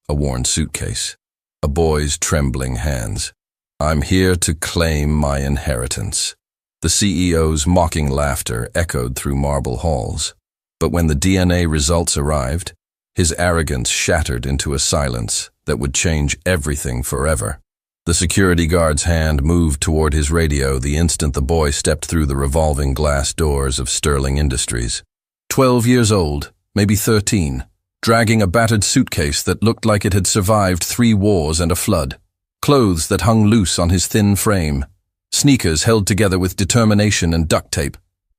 a worn suitcase, a boy's trembling hands. "I'm here to claim my inheritance." The CEO's mocking laughter echoed through marble halls. But when the DNA results arrived, his arrogance shattered into a silence that would change everything forever. The security guard's hand moved toward his radio the instant the boy stepped through the revolving glass doors of Sterling Industries. 12 years old, maybe 13, dragging a battered suitcase that looked like it had survived 3 wars and a flood. Clothes that hung loose on his thin frame. Sneakers held together with determination and duct tape.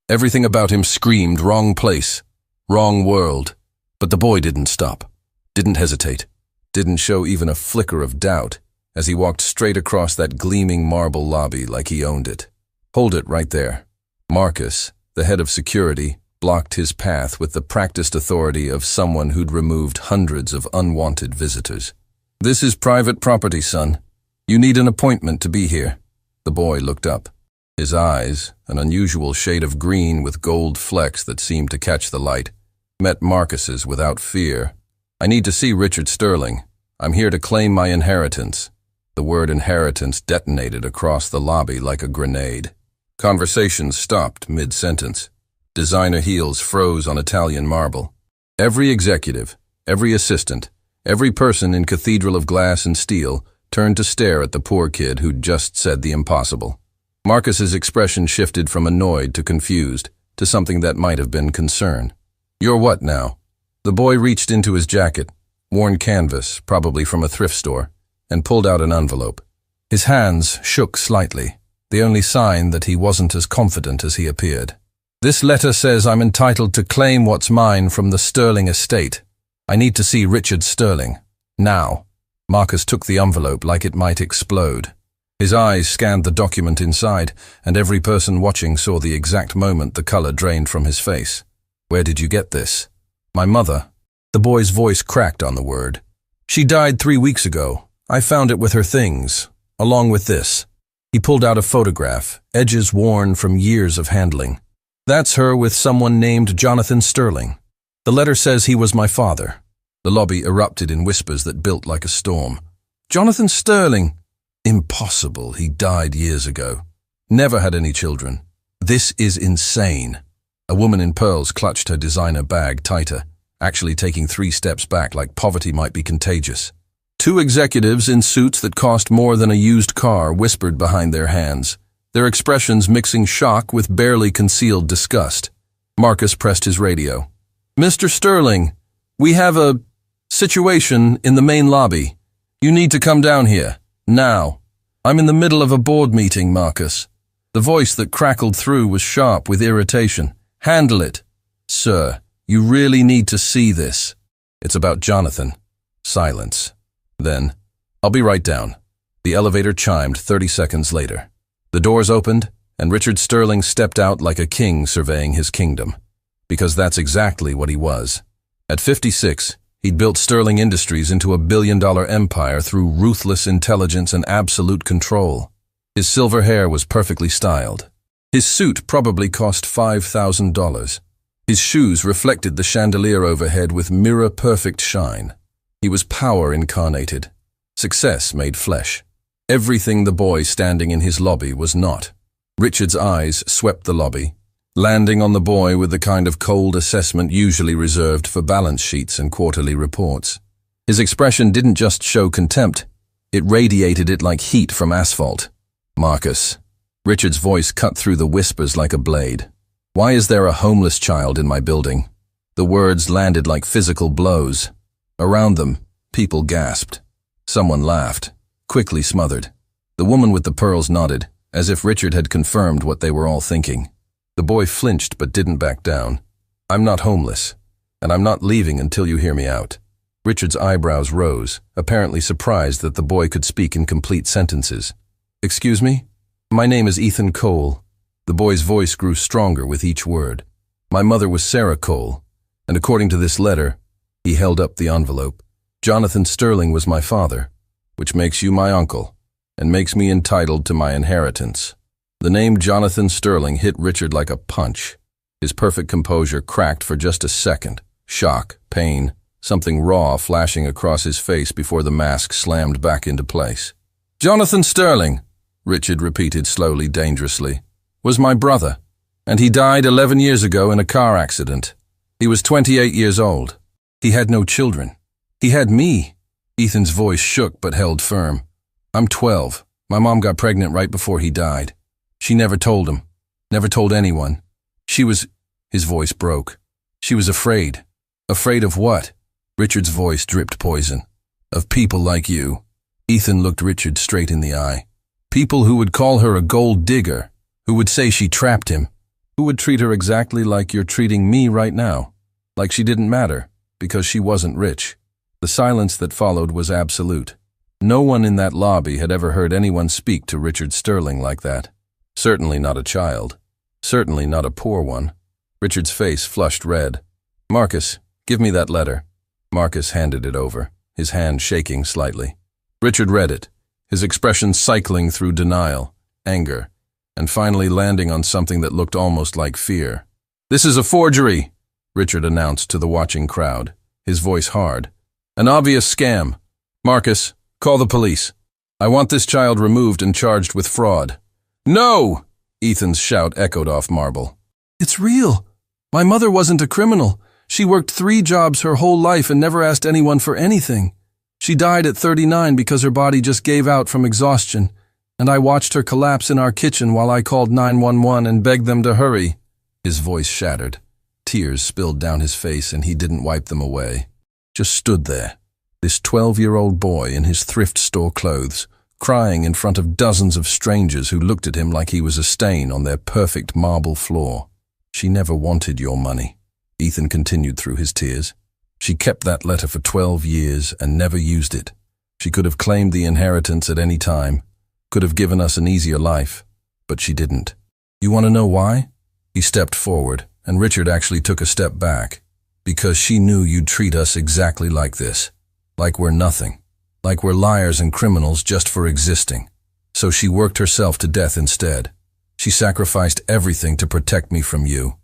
Everything about him screamed wrong place, wrong world. But the boy didn't stop, didn't hesitate, didn't show even a flicker of doubt as he walked straight across that gleaming marble lobby like he owned it. "Hold it right there." Marcus, the head of security, blocked his path with the practiced authority of someone who'd removed hundreds of unwanted visitors. "This is private property, son. You need an appointment to be here." The boy looked up. His eyes, an unusual shade of green with gold flecks that seemed to catch the light, met Marcus's without fear. "I need to see Richard Sterling. I'm here to claim my inheritance." The word inheritance detonated across the lobby like a grenade. Conversation stopped mid-sentence. Designer heels froze on Italian marble. Every executive, every assistant, every person in Cathedral of Glass and Steel turned to stare at the poor kid who'd just said the impossible. Marcus's expression shifted from annoyed to confused, to something that might have been concern. "You're what now?" The boy reached into his jacket, worn canvas, probably from a thrift store, and pulled out an envelope. His hands shook slightly, the only sign that he wasn't as confident as he appeared. "This letter says I'm entitled to claim what's mine from the Sterling estate. I need to see Richard Sterling. Now." Marcus took the envelope like it might explode. His eyes scanned the document inside, and every person watching saw the exact moment the color drained from his face. "Where did you get this?" "My mother." The boy's voice cracked on the word. "She died 3 weeks ago. I found it with her things, along with this." He pulled out a photograph, edges worn from years of handling. "That's her with someone named Jonathan Sterling. The letter says he was my father." The lobby erupted in whispers that built like a storm. "Jonathan Sterling!" "Impossible, he died years ago. Never had any children. This is insane." A woman in pearls clutched her designer bag tighter, actually taking 3 steps back like poverty might be contagious. 2 executives in suits that cost more than a used car whispered behind their hands, their expressions mixing shock with barely concealed disgust. Marcus pressed his radio. "Mr. Sterling, we have a situation in the main lobby. You need to come down here, now." "I'm in the middle of a board meeting, Marcus." The voice that crackled through was sharp with irritation. "Handle it." "Sir, you really need to see this." "It's about Jonathan." Silence. Then, "I'll be right down." The elevator chimed 30 seconds later. The doors opened, and Richard Sterling stepped out like a king surveying his kingdom. Because that's exactly what he was. At 56, he'd built Sterling Industries into a billion-dollar empire through ruthless intelligence and absolute control. His silver hair was perfectly styled. His suit probably cost $5,000. His shoes reflected the chandelier overhead with mirror-perfect shine. He was power incarnated. Success made flesh. Everything the boy standing in his lobby was not. Richard's eyes swept the lobby, landing on the boy with the kind of cold assessment usually reserved for balance sheets and quarterly reports. His expression didn't just show contempt, it radiated it like heat from asphalt. "Marcus." Richard's voice cut through the whispers like a blade. "Why is there a homeless child in my building?" The words landed like physical blows. Around them, people gasped. Someone laughed, quickly smothered. The woman with the pearls nodded, as if Richard had confirmed what they were all thinking. The boy flinched but didn't back down. "I'm not homeless, and I'm not leaving until you hear me out." Richard's eyebrows rose, apparently surprised that the boy could speak in complete sentences. "Excuse me? My name is Ethan Cole." The boy's voice grew stronger with each word. "My mother was Sarah Cole, and according to this letter," he held up the envelope, "Jonathan Sterling was my father, which makes you my uncle, and makes me entitled to my inheritance." The name Jonathan Sterling hit Richard like a punch. His perfect composure cracked for just a second. Shock, pain, something raw flashing across his face before the mask slammed back into place. "Jonathan Sterling," Richard repeated slowly, dangerously, "was my brother, and he died 11 years ago in a car accident. He was 28 years old. He had no children. He had me." Ethan's voice shook but held firm. "I'm 12. My mom got pregnant right before he died. She never told him. Never told anyone. She was—" His voice broke. "She was afraid." "Afraid of what?" Richard's voice dripped poison. "Of people like you." Ethan looked Richard straight in the eye. "People who would call her a gold digger, who would say she trapped him, who would treat her exactly like you're treating me right now, like she didn't matter, because she wasn't rich." The silence that followed was absolute. No one in that lobby had ever heard anyone speak to Richard Sterling like that. Certainly not a child. Certainly not a poor one. Richard's face flushed red. "Marcus, give me that letter." Marcus handed it over, his hand shaking slightly. Richard read it, his expression cycling through denial, anger, and finally landing on something that looked almost like fear. "This is a forgery," Richard announced to the watching crowd, his voice hard. "An obvious scam. Marcus, call the police. I want this child removed and charged with fraud." "No!" Ethan's shout echoed off marble. "It's real. My mother wasn't a criminal. She worked 3 jobs her whole life and never asked anyone for anything. She died at 39 because her body just gave out from exhaustion, and I watched her collapse in our kitchen while I called 911 and begged them to hurry." His voice shattered. Tears spilled down his face and he didn't wipe them away. Just stood there, this 12-year-old boy in his thrift store clothes, crying in front of dozens of strangers who looked at him like he was a stain on their perfect marble floor. "She never wanted your money," Ethan continued through his tears. "She kept that letter for 12 years and never used it. She could have claimed the inheritance at any time, could have given us an easier life, but she didn't. You want to know why?" He stepped forward, and Richard actually took a step back. "Because she knew you'd treat us exactly like this, like we're nothing, like we're liars and criminals just for existing. So she worked herself to death instead. She sacrificed everything to protect me from you.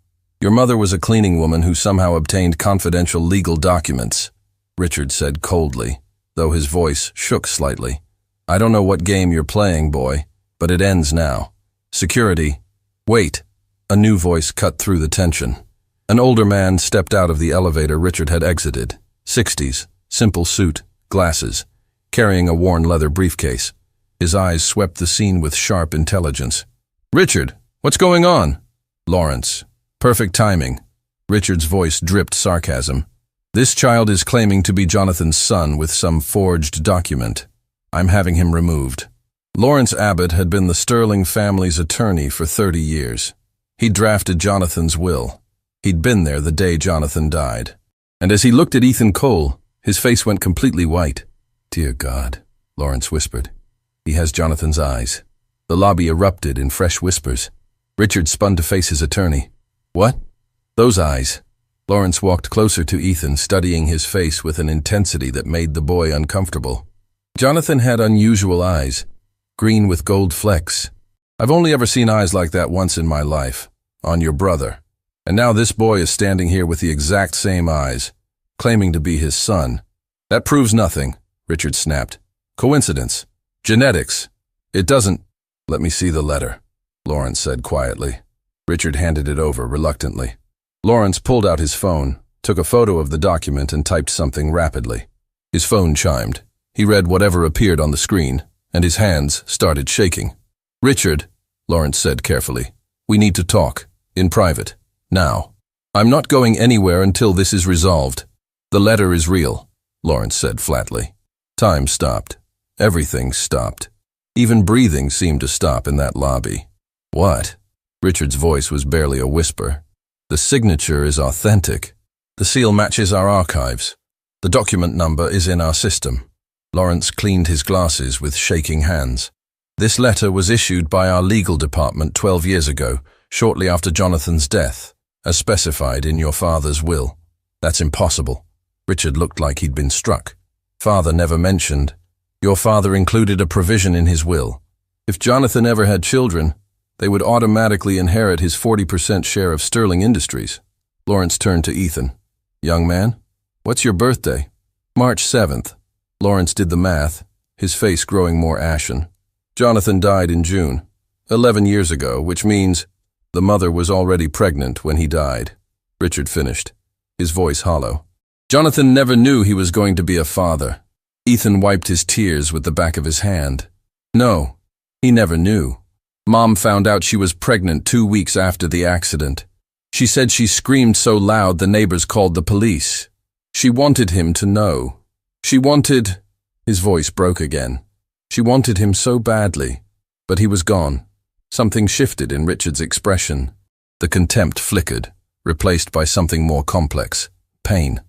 Your mother was a cleaning woman who somehow obtained confidential legal documents," Richard said coldly, though his voice shook slightly. "I don't know what game you're playing, boy, but it ends now. Security." "Wait." A new voice cut through the tension. An older man stepped out of the elevator Richard had exited. 60s, simple suit, glasses, carrying a worn leather briefcase. His eyes swept the scene with sharp intelligence. "Richard, what's going on?" "Lawrence. Perfect timing." Richard's voice dripped sarcasm. "This child is claiming to be Jonathan's son with some forged document. I'm having him removed." Lawrence Abbott had been the Sterling family's attorney for 30 years. He'd drafted Jonathan's will. He'd been there the day Jonathan died. And as he looked at Ethan Cole, his face went completely white. "Dear God," Lawrence whispered. "He has Jonathan's eyes." The lobby erupted in fresh whispers. Richard spun to face his attorney. "What?" "Those eyes." Lawrence walked closer to Ethan, studying his face with an intensity that made the boy uncomfortable. "Jonathan had unusual eyes, green with gold flecks. I've only ever seen eyes like that once in my life, on your brother. And now this boy is standing here with the exact same eyes, claiming to be his son. That proves nothing," Richard snapped. "Coincidence. Genetics. It doesn't—" "Let me see the letter," Lawrence said quietly. Richard handed it over reluctantly. Lawrence pulled out his phone, took a photo of the document and typed something rapidly. His phone chimed. He read whatever appeared on the screen, and his hands started shaking. "Richard," Lawrence said carefully, "we need to talk, in private, now. I'm not going anywhere until this is resolved. The letter is real," Lawrence said flatly. Time stopped. Everything stopped. Even breathing seemed to stop in that lobby. "What?" Richard's voice was barely a whisper. "The signature is authentic. The seal matches our archives. The document number is in our system." Lawrence cleaned his glasses with shaking hands. "This letter was issued by our legal department 12 years ago, shortly after Jonathan's death, as specified in your father's will." "That's impossible." Richard looked like he'd been struck. "Father never mentioned. Your father included a provision in his will. If Jonathan ever had children, they would automatically inherit his 40% share of Sterling Industries." Lawrence turned to Ethan. "Young man, What's your birthday? March 7th. Lawrence did the math, his face growing more ashen. Jonathan died in June, 11 years ago, which means the mother was already pregnant when he died. Richard finished, his voice hollow. Jonathan never knew he was going to be a father. Ethan wiped his tears with the back of his hand. No, he never knew. Mom found out she was pregnant 2 weeks after the accident. She said she screamed so loud the neighbors called the police. She wanted him to know. She wanted... His voice broke again. She wanted him so badly. But he was gone. Something shifted in Richard's expression. The contempt flickered, replaced by something more complex. Pain.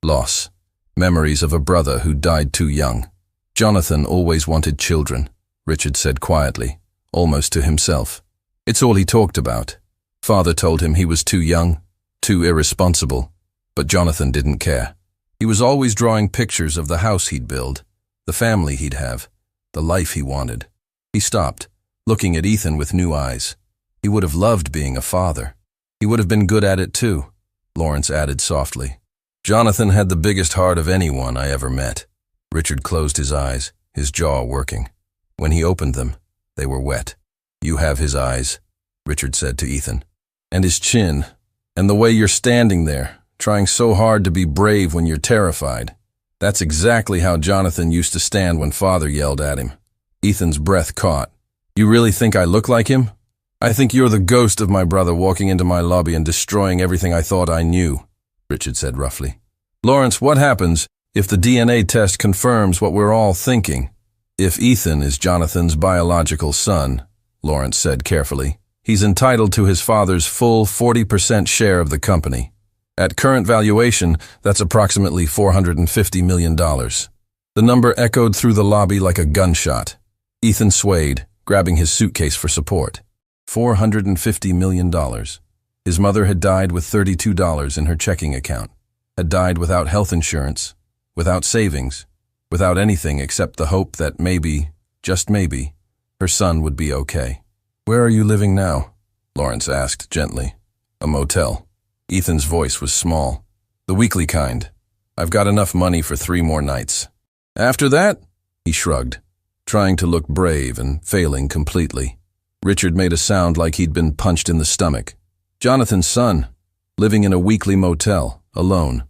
Loss. Memories of a brother who died too young. Jonathan always wanted children, Richard said quietly, almost to himself. It's all he talked about. Father told him he was too young, too irresponsible, but Jonathan didn't care. He was always drawing pictures of the house he'd build, the family he'd have, the life he wanted. He stopped, looking at Ethan with new eyes. He would have loved being a father. He would have been good at it too, Lawrence added softly. Jonathan had the biggest heart of anyone I ever met. Richard closed his eyes, his jaw working. When he opened them, they were wet. You have his eyes, Richard said to Ethan. And his chin, and the way you're standing there, trying so hard to be brave when you're terrified. That's exactly how Jonathan used to stand when Father yelled at him. Ethan's breath caught. You really think I look like him? I think you're the ghost of my brother walking into my lobby and destroying everything I thought I knew, Richard said roughly. Lawrence, what happens if the DNA test confirms what we're all thinking? If Ethan is Jonathan's biological son, Lawrence said carefully, he's entitled to his father's full 40% share of the company. At current valuation, that's approximately $450 million. The number echoed through the lobby like a gunshot. Ethan swayed, grabbing his suitcase for support. $450 million. His mother had died with $32 in her checking account, had died without health insurance, without savings, without anything except the hope that maybe, just maybe, her son would be okay. Where are you living now? Lawrence asked gently. A motel. Ethan's voice was small. The weekly kind. I've got enough money for 3 more nights. After that? He shrugged, trying to look brave and failing completely. Richard made a sound like he'd been punched in the stomach. Jonathan's son, living in a weekly motel, alone.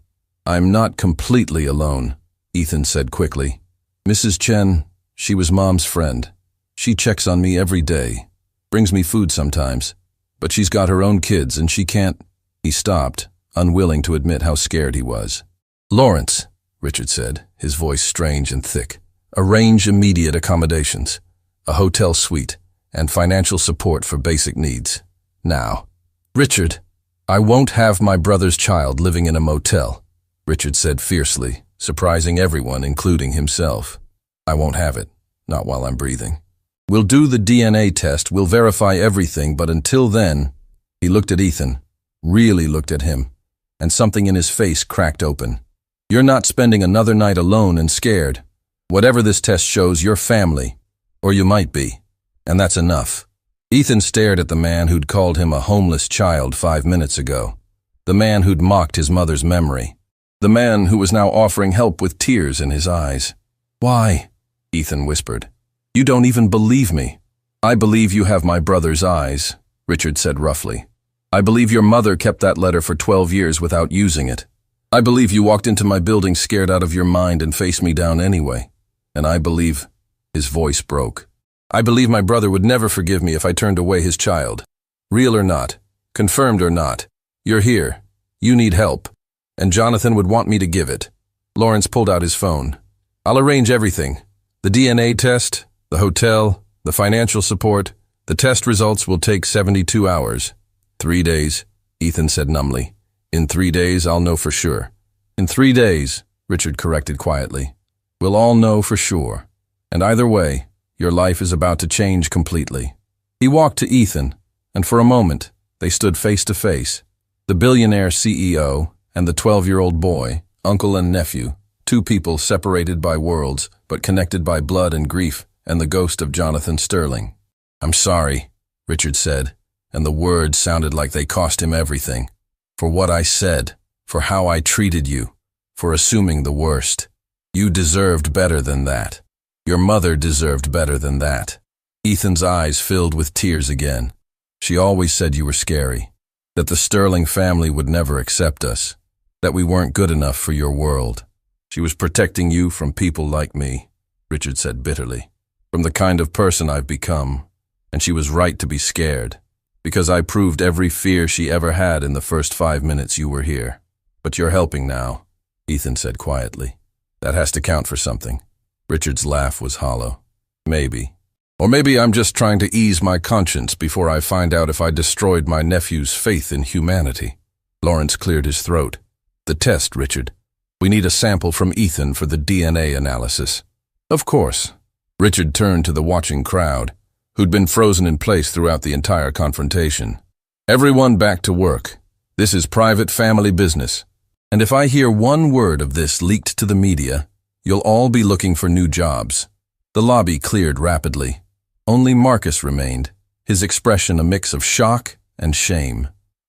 I'm not completely alone, Ethan said quickly. Mrs. Chen, she was Mom's friend. She checks on me every day, brings me food sometimes, but she's got her own kids and she can't. He stopped, unwilling to admit how scared he was. Lawrence, Richard said, his voice strange and thick. Arrange immediate accommodations, a hotel suite, and financial support for basic needs. Now. Richard, I won't have my brother's child living in a motel, Richard said fiercely, surprising everyone, including himself. I won't have it, not while I'm breathing. We'll do the DNA test, we'll verify everything, but until then, he looked at Ethan, really looked at him, and something in his face cracked open. You're not spending another night alone and scared. Whatever this test shows, you're family, or you might be, and that's enough. Ethan stared at the man who'd called him a homeless child 5 minutes ago, the man who'd mocked his mother's memory, the man who was now offering help with tears in his eyes. Why? Ethan whispered. You don't even believe me. I believe you have my brother's eyes, Richard said roughly. I believe your mother kept that letter for 12 years without using it. I believe you walked into my building scared out of your mind and faced me down anyway. And I believe... His voice broke. I believe my brother would never forgive me if I turned away his child. Real or not, confirmed or not, you're here. You need help. And Jonathan would want me to give it. Lawrence pulled out his phone. I'll arrange everything. The DNA test, the hotel, the financial support. The test results will take 72 hours. 3 days, Ethan said numbly. In 3 days, I'll know for sure. In 3 days, Richard corrected quietly. We'll all know for sure. And either way, your life is about to change completely. He walked to Ethan, and for a moment, they stood face to face. The billionaire CEO and the 12-year-old boy, uncle and nephew, 2 people separated by worlds, but connected by blood and grief, and the ghost of Jonathan Sterling. I'm sorry, Richard said, and the words sounded like they cost him everything. For what I said, for how I treated you, for assuming the worst. You deserved better than that. Your mother deserved better than that. Ethan's eyes filled with tears again. She always said you were scary, that the Sterling family would never accept us, that we weren't good enough for your world. She was protecting you from people like me, Richard said bitterly, from the kind of person I've become, and she was right to be scared, because I proved every fear she ever had in the first 5 minutes you were here. But you're helping now, Ethan said quietly. That has to count for something. Richard's laugh was hollow. Maybe. Or maybe I'm just trying to ease my conscience before I find out if I destroyed my nephew's faith in humanity. Lawrence cleared his throat. The test, Richard. We need a sample from Ethan for the DNA analysis. Of course. Richard turned to the watching crowd, who'd been frozen in place throughout the entire confrontation. Everyone back to work. This is private family business. And if I hear one word of this leaked to the media, you'll all be looking for new jobs. The lobby cleared rapidly. Only Marcus remained, his expression a mix of shock and shame.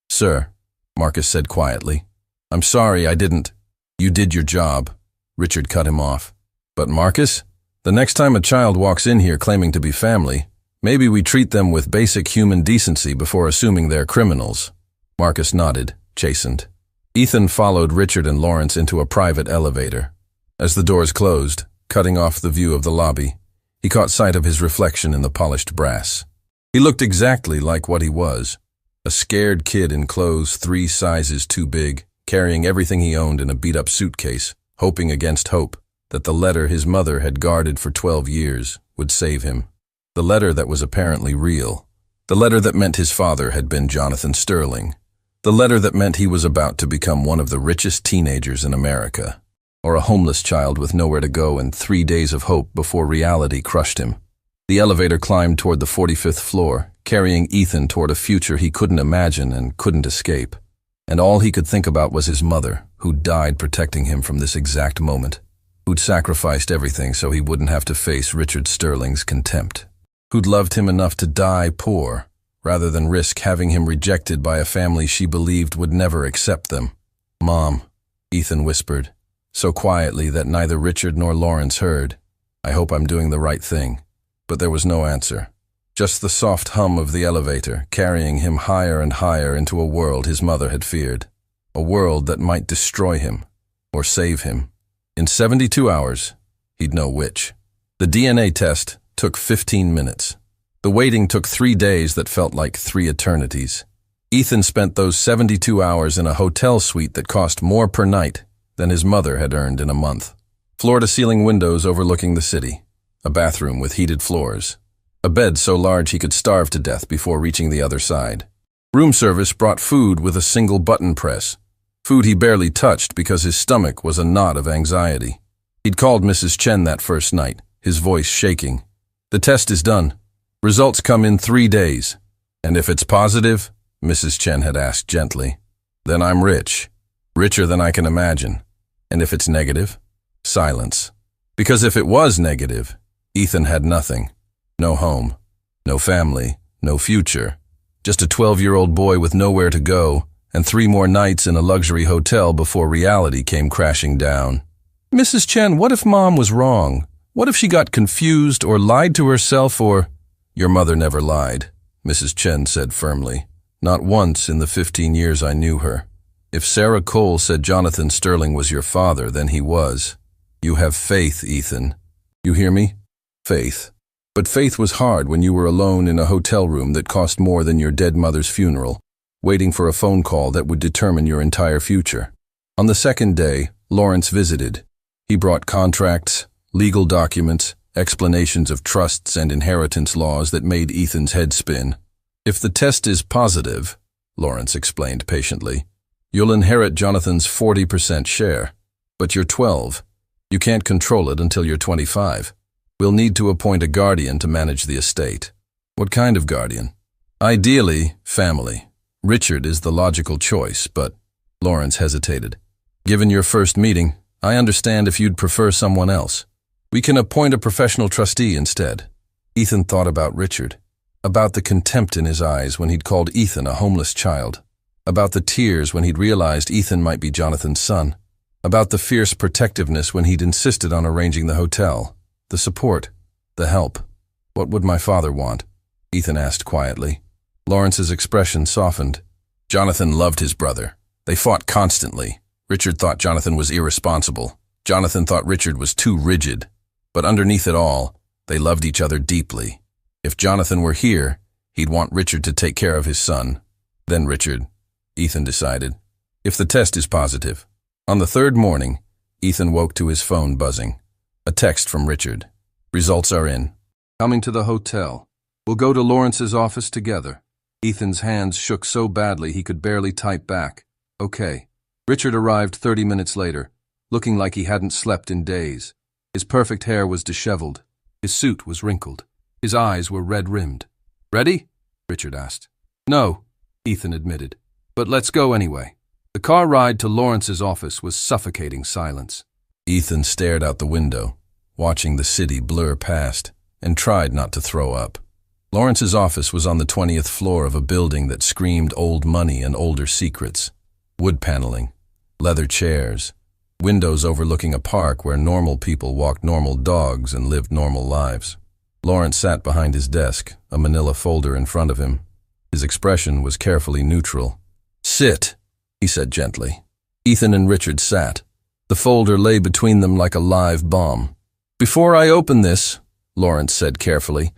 Sir, Marcus said quietly, I'm sorry I didn't. You did your job. Richard cut him off. But Marcus, the next time a child walks in here claiming to be family, maybe we treat them with basic human decency before assuming they're criminals. Marcus nodded, chastened. Ethan followed Richard and Lawrence into a private elevator. As the doors closed, cutting off the view of the lobby, he caught sight of his reflection in the polished brass. He looked exactly like what he was, a scared kid in clothes 3 sizes too big, carrying everything he owned in a beat-up suitcase, hoping against hope that the letter his mother had guarded for 12 years would save him. The letter that was apparently real. The letter that meant his father had been Jonathan Sterling. The letter that meant he was about to become one of the richest teenagers in America. Or a homeless child with nowhere to go and 3 days of hope before reality crushed him. The elevator climbed toward the 45th floor, carrying Ethan toward a future he couldn't imagine and couldn't escape. And all he could think about was his mother, who'd died protecting him from this exact moment. Who'd sacrificed everything so he wouldn't have to face Richard Sterling's contempt. Who'd loved him enough to die poor, rather than risk having him rejected by a family she believed would never accept them. Mom, Ethan whispered, so quietly that neither Richard nor Lawrence heard. I hope I'm doing the right thing. But there was no answer. Just the soft hum of the elevator, carrying him higher and higher into a world his mother had feared. A world that might destroy him, or save him. In 72 hours, he'd know which. The DNA test took 15 minutes. The waiting took 3 days that felt like 3 eternities. Ethan spent those 72 hours in a hotel suite that cost more per night than his mother had earned in a month. Floor-to-ceiling windows overlooking the city. A bathroom with heated floors. A bed so large he could starve to death before reaching the other side. Room service brought food with a single button press. Food he barely touched because his stomach was a knot of anxiety. He'd called Mrs. Chen that first night, his voice shaking. The test is done. Results come in 3 days. And if it's positive, Mrs. Chen had asked gently, then I'm rich. Richer than I can imagine. And if it's negative? Silence. Because if it was negative, Ethan had nothing. No home, no family, no future. Just a 12-year-old boy with nowhere to go, and 3 more nights in a luxury hotel before reality came crashing down. Mrs. Chen, what if Mom was wrong? What if she got confused or lied to herself or... Your mother never lied, Mrs. Chen said firmly. Not once in the 15 years I knew her. If Sarah Cole said Jonathan Sterling was your father, then he was. You have faith, Ethan. You hear me? Faith. But faith was hard when you were alone in a hotel room that cost more than your dead mother's funeral, waiting for a phone call that would determine your entire future. On the 2nd day, Lawrence visited. He brought contracts, legal documents, explanations of trusts and inheritance laws that made Ethan's head spin. If the test is positive, Lawrence explained patiently, you'll inherit Jonathan's 40% share. But you're 12. You can't control it until you're 25. We'll need to appoint a guardian to manage the estate. What kind of guardian? Ideally, family. Richard is the logical choice, but Lawrence hesitated. Given your first meeting, I understand if you'd prefer someone else. We can appoint a professional trustee instead. Ethan thought about Richard, about the contempt in his eyes when he'd called Ethan a homeless child, about the tears when he'd realized Ethan might be Jonathan's son. About the fierce protectiveness when he'd insisted on arranging the hotel, the support, the help. What would my father want? Ethan asked quietly. Lawrence's expression softened. Jonathan loved his brother. They fought constantly. Richard thought Jonathan was irresponsible. Jonathan thought Richard was too rigid. But underneath it all, they loved each other deeply. If Jonathan were here, he'd want Richard to take care of his son. Then Richard, Ethan decided. If the test is positive. On the third morning, Ethan woke to his phone buzzing. A text from Richard. Results are in. Coming to the hotel. We'll go to Lawrence's office together. Ethan's hands shook so badly he could barely type back. Okay. Richard arrived 30 minutes later, looking like he hadn't slept in days. His perfect hair was disheveled. His suit was wrinkled. His eyes were red-rimmed. Ready? Richard asked. No, Ethan admitted. But let's go anyway. The car ride to Lawrence's office was suffocating silence. Ethan stared out the window, watching the city blur past, and tried not to throw up. Lawrence's office was on the 20th floor of a building that screamed old money and older secrets. Wood paneling, leather chairs, windows overlooking a park where normal people walked normal dogs and lived normal lives. Lawrence sat behind his desk, a manila folder in front of him. His expression was carefully neutral. Sit, he said gently. Ethan and Richard sat. The folder lay between them like a live bomb. Before I open this, Lawrence said carefully,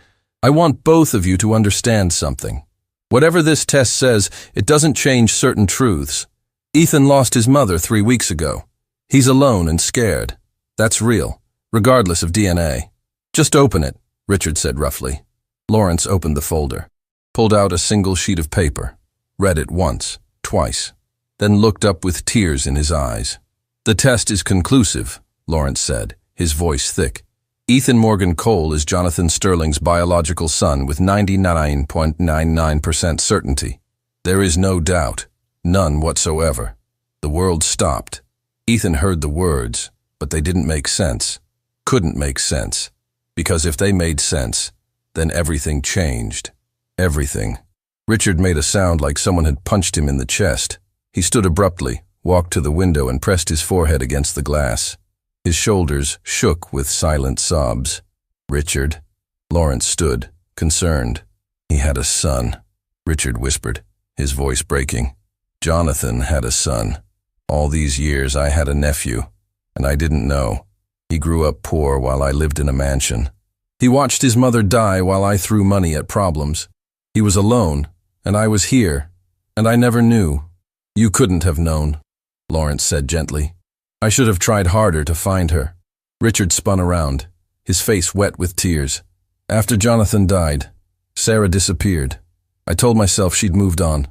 I want both of you to understand something. Whatever this test says, it doesn't change certain truths. Ethan lost his mother 3 weeks ago. He's alone and scared. That's real, regardless of DNA. Just open it, Richard said roughly. Lawrence opened the folder, pulled out a single sheet of paper, read it once, twice, then looked up with tears in his eyes. The test is conclusive, Lawrence said, his voice thick. Ethan Morgan Cole is Jonathan Sterling's biological son with 99.99% certainty. There is no doubt, none whatsoever. The world stopped. Ethan heard the words, but they didn't make sense. Couldn't make sense. Because if they made sense, then everything changed. Everything. Richard made a sound like someone had punched him in the chest. He stood abruptly, walked to the window and pressed his forehead against the glass. His shoulders shook with silent sobs. Richard. Lawrence stood, concerned. He had a son, Richard whispered, his voice breaking. Jonathan had a son. All these years I had a nephew, and I didn't know. He grew up poor while I lived in a mansion. He watched his mother die while I threw money at problems. He was alone, and I was here, and I never knew. You couldn't have known, Lawrence said gently. I should have tried harder to find her. Richard spun around, his face wet with tears. After Jonathan died, Sarah disappeared. I told myself she'd moved on,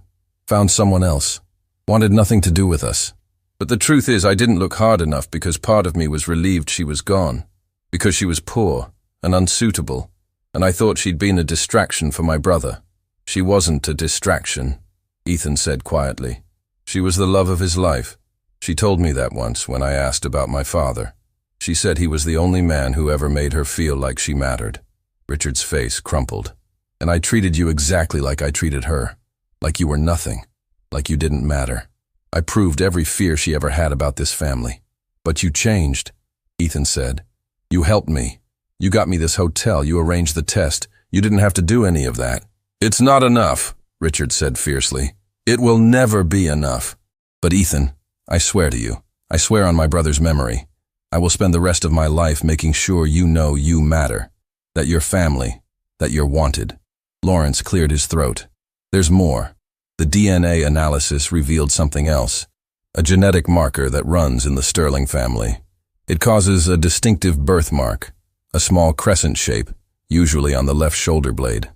found someone else, wanted nothing to do with us. But the truth is I didn't look hard enough because part of me was relieved she was gone, because she was poor and unsuitable, and I thought she'd been a distraction for my brother. She wasn't a distraction, Ethan said quietly. She was the love of his life. She told me that once when I asked about my father. She said he was the only man who ever made her feel like she mattered. Richard's face crumpled. And I treated you exactly like I treated her. Like you were nothing. Like you didn't matter. I proved every fear she ever had about this family. But you changed, Ethan said. You helped me. You got me this hotel. You arranged the test. You didn't have to do any of that. It's not enough, Richard said fiercely. It will never be enough. But Ethan, I swear to you, I swear on my brother's memory, I will spend the rest of my life making sure you know you matter, that you're family, that you're wanted. Lawrence cleared his throat. There's more. The DNA analysis revealed something else, a genetic marker that runs in the Sterling family. It causes a distinctive birthmark, a small crescent shape, usually on the left shoulder blade.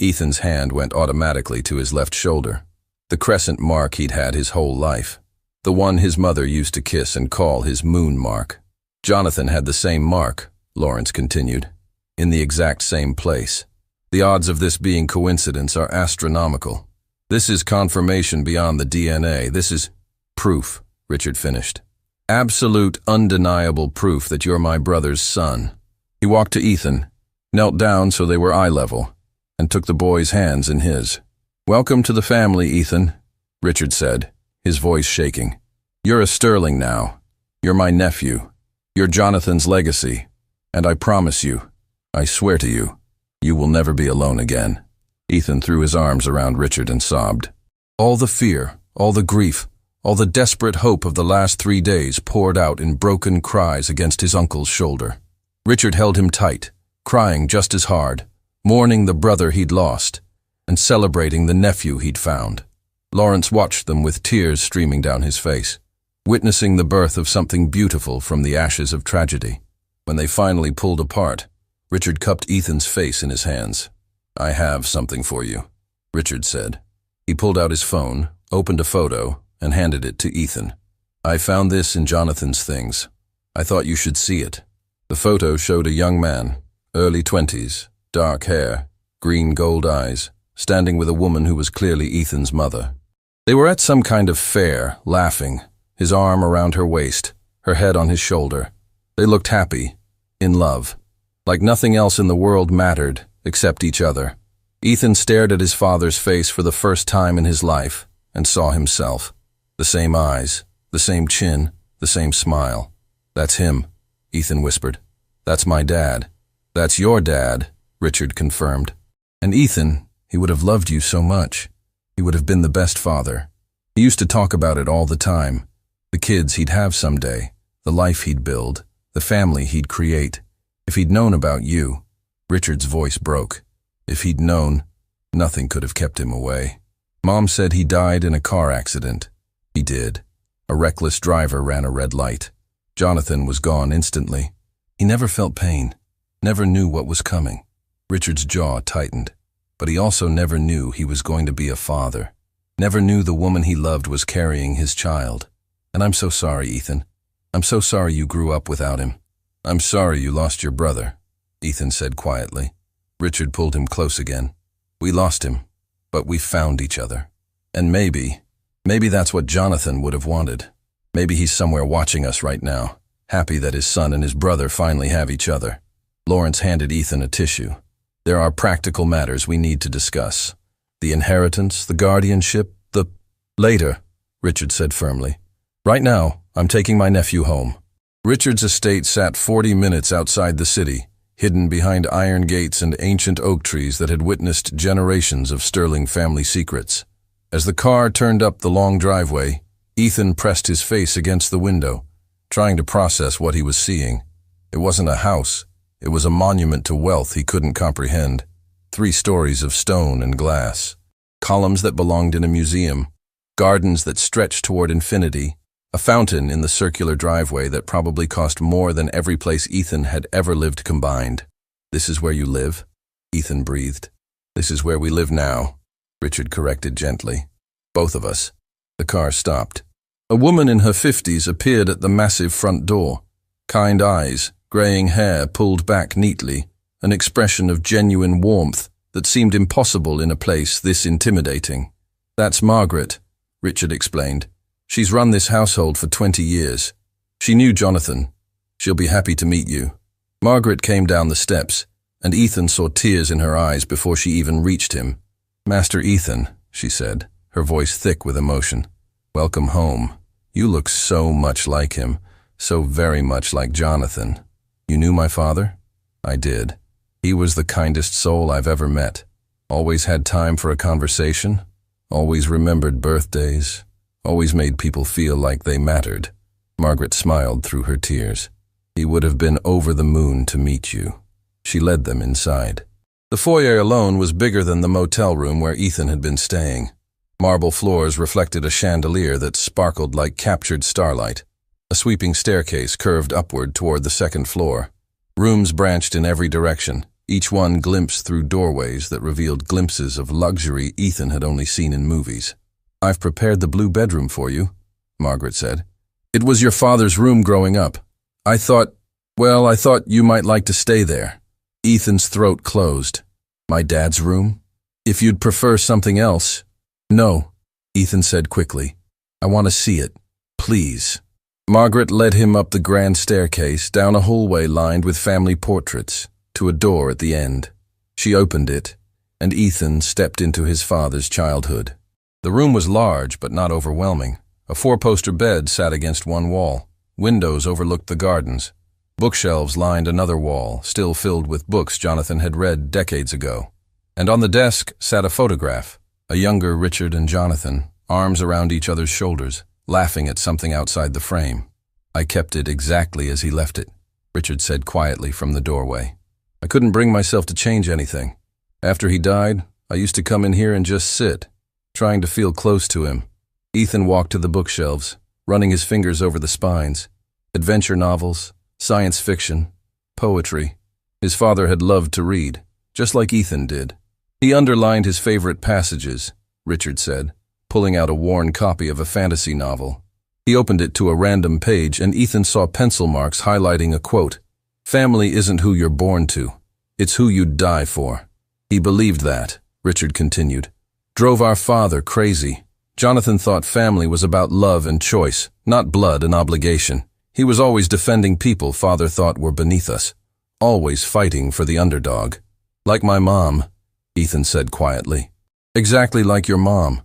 Ethan's hand went automatically to his left shoulder, the crescent mark he'd had his whole life. The one his mother used to kiss and call his moon mark. Jonathan had the same mark, Lawrence continued, in the exact same place. The odds of this being coincidence are astronomical. This is confirmation beyond the DNA. This is proof, Richard finished. Absolute, undeniable proof that you're my brother's son. He walked to Ethan, knelt down so they were eye level, and took the boy's hands in his. Welcome to the family, Ethan, Richard said, his voice shaking. You're a Sterling now. You're my nephew. You're Jonathan's legacy. And I promise you, I swear to you, you will never be alone again." Ethan threw his arms around Richard and sobbed. All the fear, all the grief, all the desperate hope of the last 3 days poured out in broken cries against his uncle's shoulder. Richard held him tight, crying just as hard, mourning the brother he'd lost, and celebrating the nephew he'd found. Lawrence watched them with tears streaming down his face, witnessing the birth of something beautiful from the ashes of tragedy. When they finally pulled apart, Richard cupped Ethan's face in his hands. "I have something for you," Richard said. He pulled out his phone, opened a photo, and handed it to Ethan. "I found this in Jonathan's things. I thought you should see it." The photo showed a young man, early 20s, dark hair, green gold eyes, standing with a woman who was clearly Ethan's mother. They were at some kind of fair, laughing, his arm around her waist, her head on his shoulder. They looked happy, in love, like nothing else in the world mattered except each other. Ethan stared at his father's face for the first time in his life and saw himself. The same eyes, the same chin, the same smile. "That's him," Ethan whispered. "That's my dad." "That's your dad," Richard confirmed. "And Ethan, he would have loved you so much. He would have been the best father. He used to talk about it all the time. The kids he'd have someday, the life he'd build, the family he'd create. If he'd known about you," Richard's voice broke. "If he'd known, nothing could have kept him away. Mom said he died in a car accident. He did. A reckless driver ran a red light. Jonathan was gone instantly. He never felt pain, never knew what was coming." Richard's jaw tightened, but he also never knew he was going to be a father. Never knew the woman he loved was carrying his child. "And I'm so sorry, Ethan. I'm so sorry you grew up without him." "I'm sorry you lost your brother," Ethan said quietly. Richard pulled him close again. "We lost him, but we found each other. And maybe that's what Jonathan would have wanted. Maybe he's somewhere watching us right now, happy that his son and his brother finally have each other." Lawrence handed Ethan a tissue. "There are practical matters we need to discuss. The inheritance, the guardianship, the—" "Later," Richard said firmly. "Right now, I'm taking my nephew home." Richard's estate sat 40 minutes outside the city, hidden behind iron gates and ancient oak trees that had witnessed generations of Sterling family secrets. As the car turned up the long driveway, Ethan pressed his face against the window, trying to process what he was seeing. It wasn't a house. It was a monument to wealth he couldn't comprehend. 3 stories of stone and glass, columns that belonged in a museum, gardens that stretched toward infinity, a fountain in the circular driveway that probably cost more than every place Ethan had ever lived combined. "This is where you live?" Ethan breathed. "This is where we live now," Richard corrected gently. "Both of us." The car stopped. A woman in her 50s appeared at the massive front door. Kind eyes, graying hair pulled back neatly, an expression of genuine warmth that seemed impossible in a place this intimidating. "That's Margaret," Richard explained. "She's run this household for 20 years. She knew Jonathan. She'll be happy to meet you." Margaret came down the steps, and Ethan saw tears in her eyes before she even reached him. "Master Ethan," she said, her voice thick with emotion. "Welcome home. You look so much like him, so very much like Jonathan. You knew my father?" "I did. He was the kindest soul I've ever met. Always had time for a conversation, always remembered birthdays, always made people feel like they mattered." Margaret smiled through her tears. "He would have been over the moon to meet you." She led them inside. The foyer alone was bigger than the motel room where Ethan had been staying. Marble floors reflected a chandelier that sparkled like captured starlight. A sweeping staircase curved upward toward the second floor. Rooms branched in every direction, each one glimpsed through doorways that revealed glimpses of luxury Ethan had only seen in movies. "I've prepared the blue bedroom for you," Margaret said. "It was your father's room growing up. I thought you might like to stay there." Ethan's throat closed. "My dad's room? If you'd prefer something else—" "No," Ethan said quickly. "I want to see it. Please." Margaret led him up the grand staircase, down a hallway lined with family portraits, to a door at the end. She opened it, and Ethan stepped into his father's childhood. The room was large but not overwhelming. A 4-poster bed sat against one wall. Windows overlooked the gardens. Bookshelves lined another wall, still filled with books Jonathan had read decades ago. And on the desk sat a photograph, a younger Richard and Jonathan, arms around each other's shoulders, laughing at something outside the frame. "I kept it exactly as he left it," Richard said quietly from the doorway. "I couldn't bring myself to change anything. After he died, I used to come in here and just sit, trying to feel close to him." Ethan walked to the bookshelves, running his fingers over the spines. Adventure novels, science fiction, poetry. His father had loved to read, just like Ethan did. He underlined his favorite passages, Richard said, pulling out a worn copy of a fantasy novel. He opened it to a random page, and Ethan saw pencil marks highlighting a quote. "Family isn't who you're born to. It's who you'd die for." He believed that, Richard continued. Drove our father crazy. Jonathan thought family was about love and choice, not blood and obligation. He was always defending people father thought were beneath us, always fighting for the underdog. "Like my mom," Ethan said quietly. "Exactly like your mom.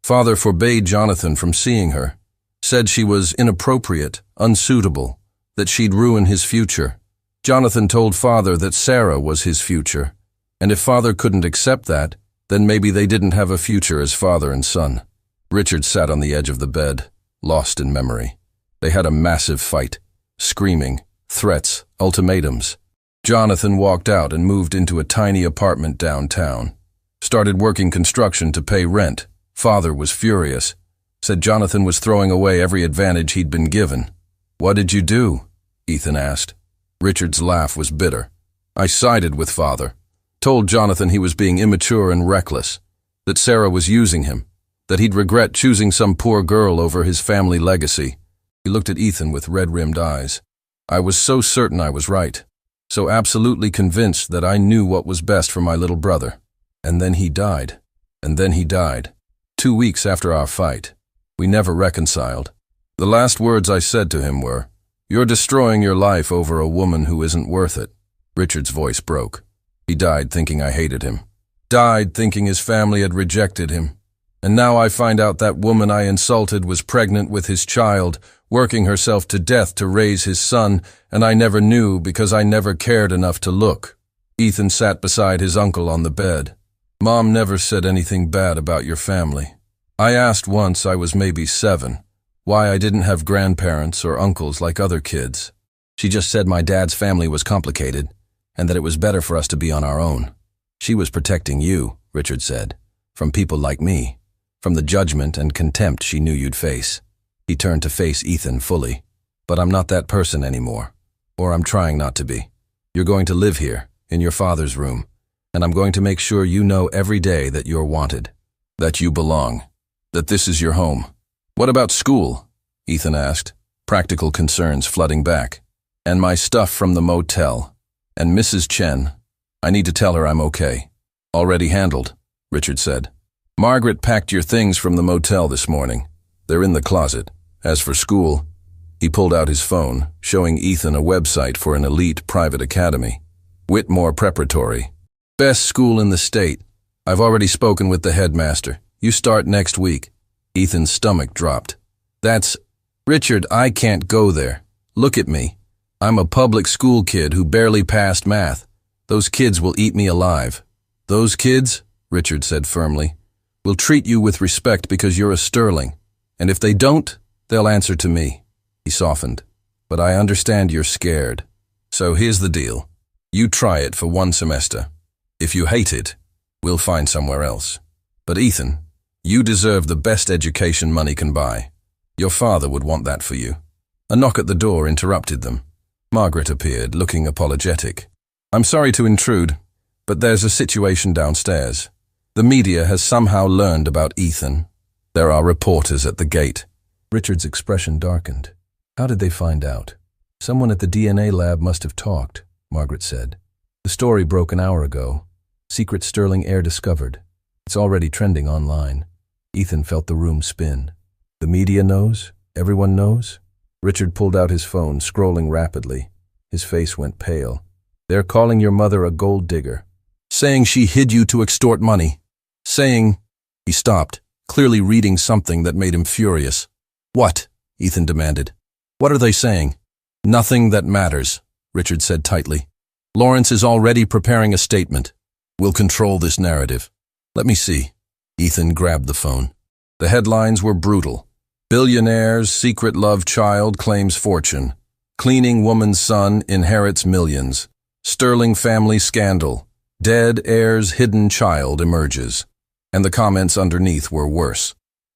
Father forbade Jonathan from seeing her, said she was inappropriate, unsuitable, that she'd ruin his future. Jonathan told father that Sarah was his future, and if father couldn't accept that, then maybe they didn't have a future as father and son." Richard sat on the edge of the bed, lost in memory. They had a massive fight, screaming, threats, ultimatums. Jonathan walked out and moved into a tiny apartment downtown. Started working construction to pay rent. Father was furious. Said Jonathan was throwing away every advantage he'd been given. "What did you do?" Ethan asked. Richard's laugh was bitter. "I sided with father. Told Jonathan he was being immature and reckless. That Sarah was using him. That he'd regret choosing some poor girl over his family legacy." He looked at Ethan with red-rimmed eyes. "I was so certain I was right. So absolutely convinced that I knew what was best for my little brother. And then he died. And then he died. 2 weeks after our fight. We never reconciled. The last words I said to him were, 'You're destroying your life over a woman who isn't worth it.'" Richard's voice broke. "He died thinking I hated him. Died thinking his family had rejected him. And now I find out that woman I insulted was pregnant with his child, working herself to death to raise his son, and I never knew because I never cared enough to look." Ethan sat beside his uncle on the bed. "Mom never said anything bad about your family. I asked once, I was maybe 7, why I didn't have grandparents or uncles like other kids. She just said my dad's family was complicated, and that it was better for us to be on our own. She was protecting you," Richard said, "from people like me, from the judgment and contempt she knew you'd face." He turned to face Ethan fully. "But I'm not that person anymore. Or I'm trying not to be. You're going to live here, in your father's room, and I'm going to make sure you know every day that you're wanted. That you belong. That this is your home." "What about school?" Ethan asked, practical concerns flooding back. "And my stuff from the motel. And Mrs. Chen. I need to tell her I'm okay." "Already handled," Richard said. "Margaret packed your things from the motel this morning. They're in the closet. As for school," he pulled out his phone, showing Ethan a website for an elite private academy. "Whitmore Preparatory. Best school in the state. I've already spoken with the headmaster. You start next week." Ethan's stomach dropped. "That's... Richard, I can't go there. Look at me. I'm a public school kid who barely passed math. Those kids will eat me alive." "Those kids," Richard said firmly, "will treat you with respect because you're a sterling. And if they don't, they'll answer to me." He softened. "But I understand you're scared. So here's the deal. You try it for 1 semester. If you hate it, we'll find somewhere else. But Ethan, you deserve the best education money can buy. Your father would want that for you." A knock at the door interrupted them. Margaret appeared, looking apologetic. "I'm sorry to intrude, but there's a situation downstairs. The media has somehow learned about Ethan. There are reporters at the gate." Richard's expression darkened. "How did they find out?" "Someone at the DNA lab must have talked," Margaret said. "The story broke an hour ago. Secret Sterling heir discovered. It's already trending online." Ethan felt the room spin. "The media knows? Everyone knows?" Richard pulled out his phone, scrolling rapidly. His face went pale. "They're calling your mother a gold digger. Saying she hid you to extort money. Saying..." He stopped, clearly reading something that made him furious. "What?" Ethan demanded. What are they saying? Nothing that matters, Richard said tightly. Lawrence is already preparing a statement. We'll control this narrative. Let me see. Ethan grabbed the phone. The headlines were brutal. Billionaire's secret love child claims fortune. Cleaning woman's son inherits millions. Sterling family scandal. Dead heir's hidden child emerges. And the comments underneath were worse.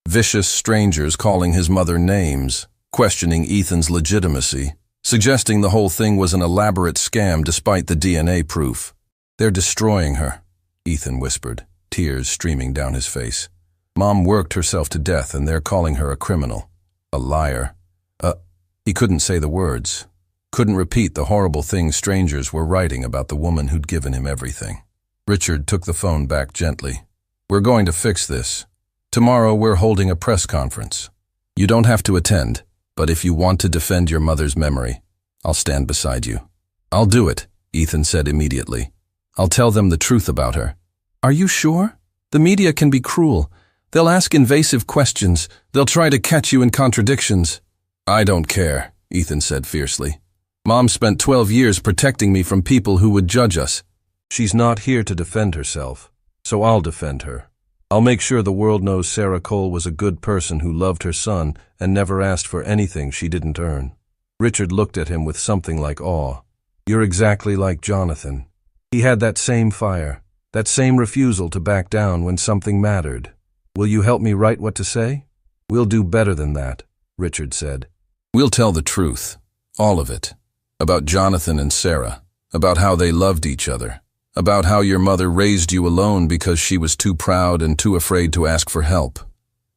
Vicious strangers calling his mother names, questioning Ethan's legitimacy, suggesting the whole thing was an elaborate scam despite the DNA proof. They're destroying her, Ethan whispered, tears streaming down his face. Mom worked herself to death and they're calling her a criminal. A liar. He couldn't say the words. Couldn't repeat the horrible things strangers were writing about the woman who'd given him everything. Richard took the phone back gently. We're going to fix this. Tomorrow we're holding a press conference. You don't have to attend, but if you want to defend your mother's memory, I'll stand beside you. I'll do it, Ethan said immediately. I'll tell them the truth about her. Are you sure? The media can be cruel. They'll ask invasive questions. They'll try to catch you in contradictions. I don't care, Ethan said fiercely. Mom spent 12 years protecting me from people who would judge us. She's not here to defend herself, so I'll defend her. I'll make sure the world knows Sarah Cole was a good person who loved her son and never asked for anything she didn't earn. Richard looked at him with something like awe. You're exactly like Jonathan. He had that same fire, that same refusal to back down when something mattered. Will you help me write what to say? We'll do better than that, Richard said. We'll tell the truth, all of it, about Jonathan and Sarah, about how they loved each other, about how your mother raised you alone because she was too proud and too afraid to ask for help,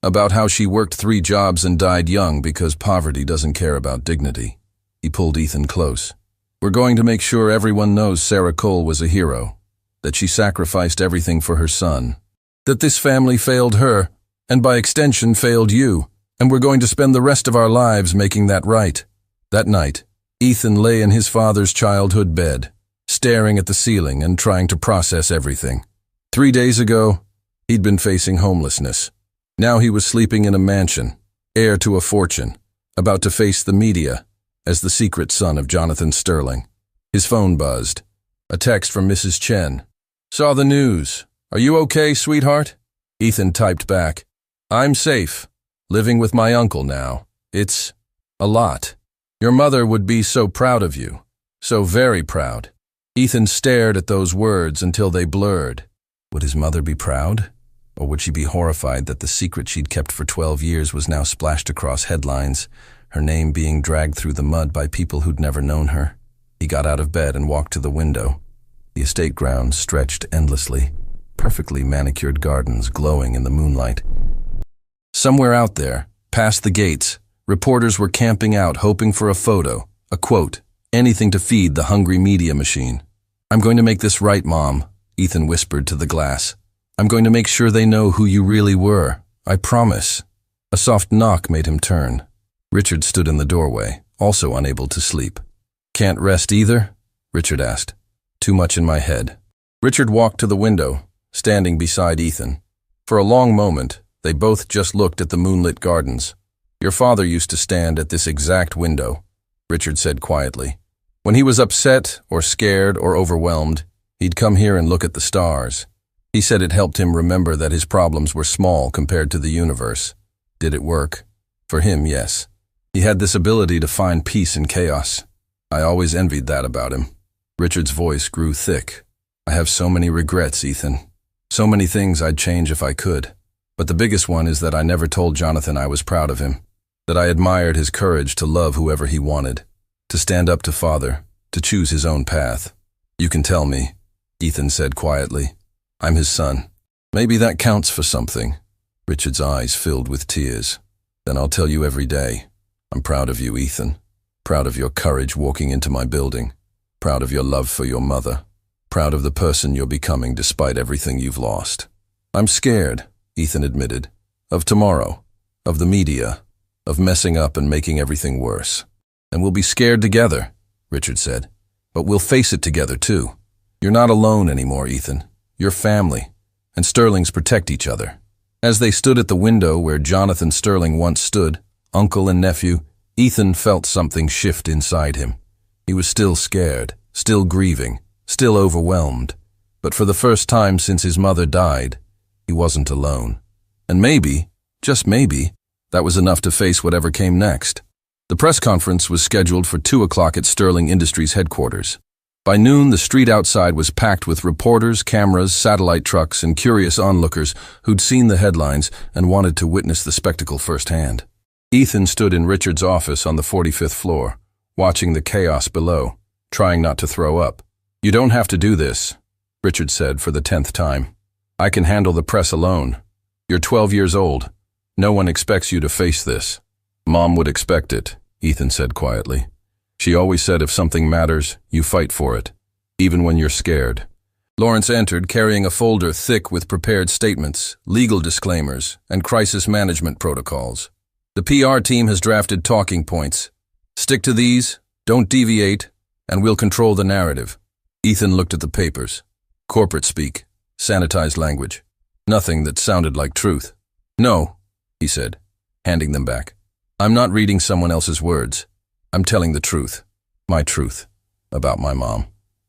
about how she worked 3 jobs and died young because poverty doesn't care about dignity. He pulled Ethan close. We're going to make sure everyone knows Sarah Cole was a hero, that she sacrificed everything for her son, that this family failed her, and by extension failed you, and we're going to spend the rest of our lives making that right. That night, Ethan lay in his father's childhood bed, staring at the ceiling and trying to process everything. 3 days ago, he'd been facing homelessness. Now he was sleeping in a mansion, heir to a fortune, about to face the media as the secret son of Jonathan Sterling. His phone buzzed. A text from Mrs. Chen. Saw the news. Are you okay, sweetheart? Ethan typed back. I'm safe. Living with my uncle now. It's a lot. Your mother would be so proud of you. So very proud. Ethan stared at those words until they blurred. Would his mother be proud? Or would she be horrified that the secret she'd kept for 12 years was now splashed across headlines, her name being dragged through the mud by people who'd never known her? He got out of bed and walked to the window. The estate grounds stretched endlessly, perfectly manicured gardens glowing in the moonlight. Somewhere out there, past the gates, reporters were camping out hoping for a photo, a quote, anything to feed the hungry media machine. I'm going to make this right, Mom, Ethan whispered to the glass. I'm going to make sure they know who you really were. I promise. A soft knock made him turn. Richard stood in the doorway, also unable to sleep. Can't rest either? Richard asked. Too much in my head. Richard walked to the window, standing beside Ethan. For a long moment, they both just looked at the moonlit gardens. Your father used to stand at this exact window, Richard said quietly. When he was upset or scared or overwhelmed, he'd come here and look at the stars. He said it helped him remember that his problems were small compared to the universe. Did it work? For him, yes. He had this ability to find peace in chaos. I always envied that about him. Richard's voice grew thick. I have so many regrets, Ethan. So many things I'd change if I could. But the biggest one is that I never told Jonathan I was proud of him, that I admired his courage to love whoever he wanted, to stand up to Father, to choose his own path. You can tell me, Ethan said quietly. I'm his son. Maybe that counts for something. Richard's eyes filled with tears. Then I'll tell you every day. I'm proud of you, Ethan. Proud of your courage walking into my building. Proud of your love for your mother. Proud of the person you're becoming despite everything you've lost. I'm scared, Ethan admitted, of tomorrow, of the media, of messing up and making everything worse. And we'll be scared together, Richard said. But we'll face it together too. You're not alone anymore, Ethan. You're family, and Sterlings protect each other. As they stood at the window where Jonathan Sterling once stood, uncle and nephew, Ethan felt something shift inside him. He was still scared, still grieving, still overwhelmed. But for the first time since his mother died, he wasn't alone. And maybe, just maybe, that was enough to face whatever came next. The press conference was scheduled for 2 o'clock at Sterling Industries headquarters. By noon, the street outside was packed with reporters, cameras, satellite trucks, and curious onlookers who'd seen the headlines and wanted to witness the spectacle firsthand. Ethan stood in Richard's office on the 45th floor, watching the chaos below, trying not to throw up. "You don't have to do this," Richard said for the 10th time. "I can handle the press alone. You're 12 years old. No one expects you to face this." "Mom would expect it," Ethan said quietly. "She always said if something matters, you fight for it, even when you're scared." Lawrence entered carrying a folder thick with prepared statements, legal disclaimers, and crisis management protocols. "The PR team has drafted talking points. Stick to these, don't deviate, and we'll control the narrative." Ethan looked at the papers. Corporate speak, sanitized language. Nothing that sounded like truth. "No," he said, handing them back. "I'm not reading someone else's words. I'm telling the truth, my truth, about my mom."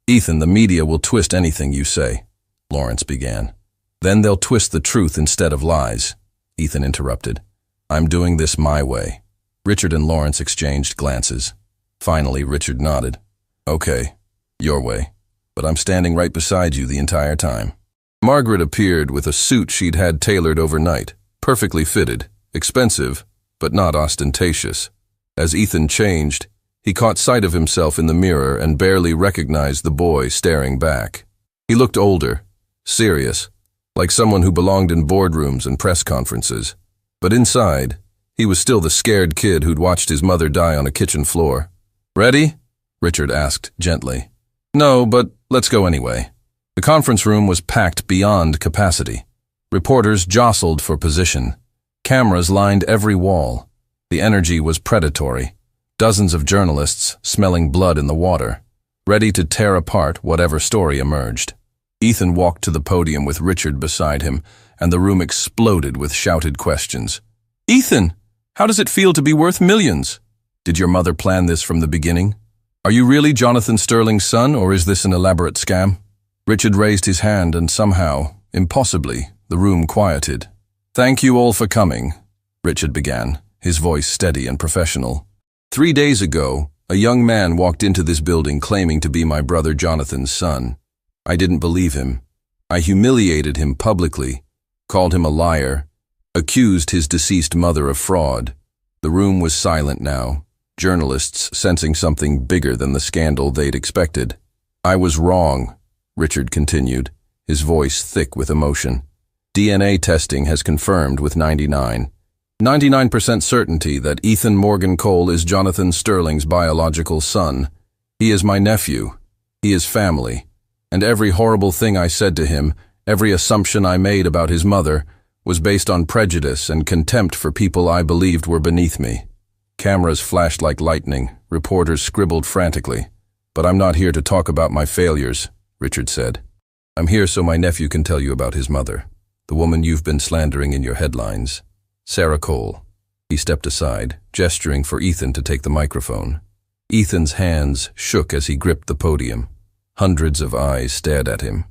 "Ethan, the media will twist anything you say," Lawrence began. "Then they'll twist the truth instead of lies," Ethan interrupted. "I'm doing this my way." Richard and Lawrence exchanged glances. Finally, Richard nodded. "Okay, your way. But I'm standing right beside you the entire time." Margaret appeared with a suit she'd had tailored overnight, perfectly fitted, expensive, but not ostentatious. As Ethan changed, he caught sight of himself in the mirror and barely recognized the boy staring back. He looked older, serious, like someone who belonged in boardrooms and press conferences. But inside, he was still the scared kid who'd watched his mother die on a kitchen floor. "Ready?" Richard asked gently. "No, but let's go anyway." The conference room was packed beyond capacity. Reporters jostled for position. Cameras lined every wall. The energy was predatory. Dozens of journalists smelling blood in the water, ready to tear apart whatever story emerged. Ethan walked to the podium with Richard beside him, and the room exploded with shouted questions. "Ethan, how does it feel to be worth millions? Did your mother plan this from the beginning? Are you really Jonathan Sterling's son, or is this an elaborate scam?" Richard raised his hand and somehow, impossibly, the room quieted. "Thank you all for coming," Richard began, his voice steady and professional. 3 days ago, a young man walked into this building claiming to be my brother Jonathan's son. I didn't believe him. I humiliated him publicly, called him a liar, accused his deceased mother of fraud. The room was silent now, journalists sensing something bigger than the scandal they'd expected. "I was wrong," Richard continued, his voice thick with emotion. "DNA testing has confirmed with 99% certainty that Ethan Morgan Cole is Jonathan Sterling's biological son. He is my nephew. He is family. And every horrible thing I said to him, every assumption I made about his mother, was based on prejudice and contempt for people I believed were beneath me." Cameras flashed like lightning, reporters scribbled frantically. "But I'm not here to talk about my failures," Richard said. "I'm here so my nephew can tell you about his mother, the woman you've been slandering in your headlines. Sarah Cole." He stepped aside, gesturing for Ethan to take the microphone. Ethan's hands shook as he gripped the podium. Hundreds of eyes stared at him.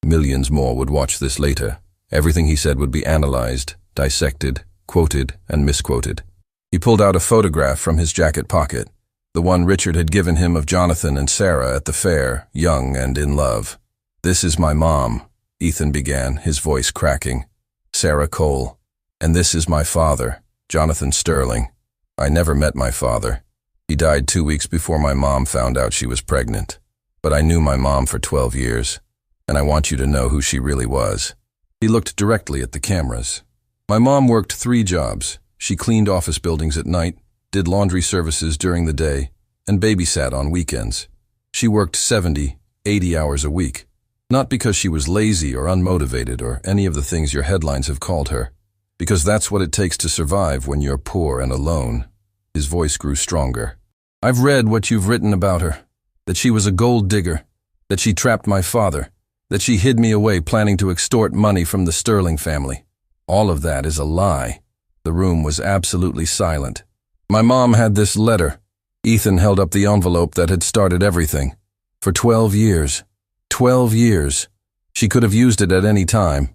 Millions more would watch this later. Everything he said would be analyzed, dissected, quoted, and misquoted. He pulled out a photograph from his jacket pocket, the one Richard had given him of Jonathan and Sarah at the fair, young and in love. "This is my mom," Ethan began, his voice cracking. "Sarah Cole. And this is my father, Jonathan Sterling. I never met my father. He died 2 weeks before my mom found out she was pregnant. But I knew my mom for 12 years, and I want you to know who she really was." He looked directly at the cameras. "My mom worked 3 jobs. She cleaned office buildings at night, did laundry services during the day, and babysat on weekends. She worked 70, 80 hours a week. Not because she was lazy or unmotivated or any of the things your headlines have called her. Because that's what it takes to survive when you're poor and alone." His voice grew stronger. "I've read what you've written about her. That she was a gold digger. That she trapped my father. That she hid me away planning to extort money from the Sterling family. All of that is a lie." The room was absolutely silent. My mom had this letter. Ethan held up the envelope that had started everything. For 12 years. 12 years. She could have used it at any time.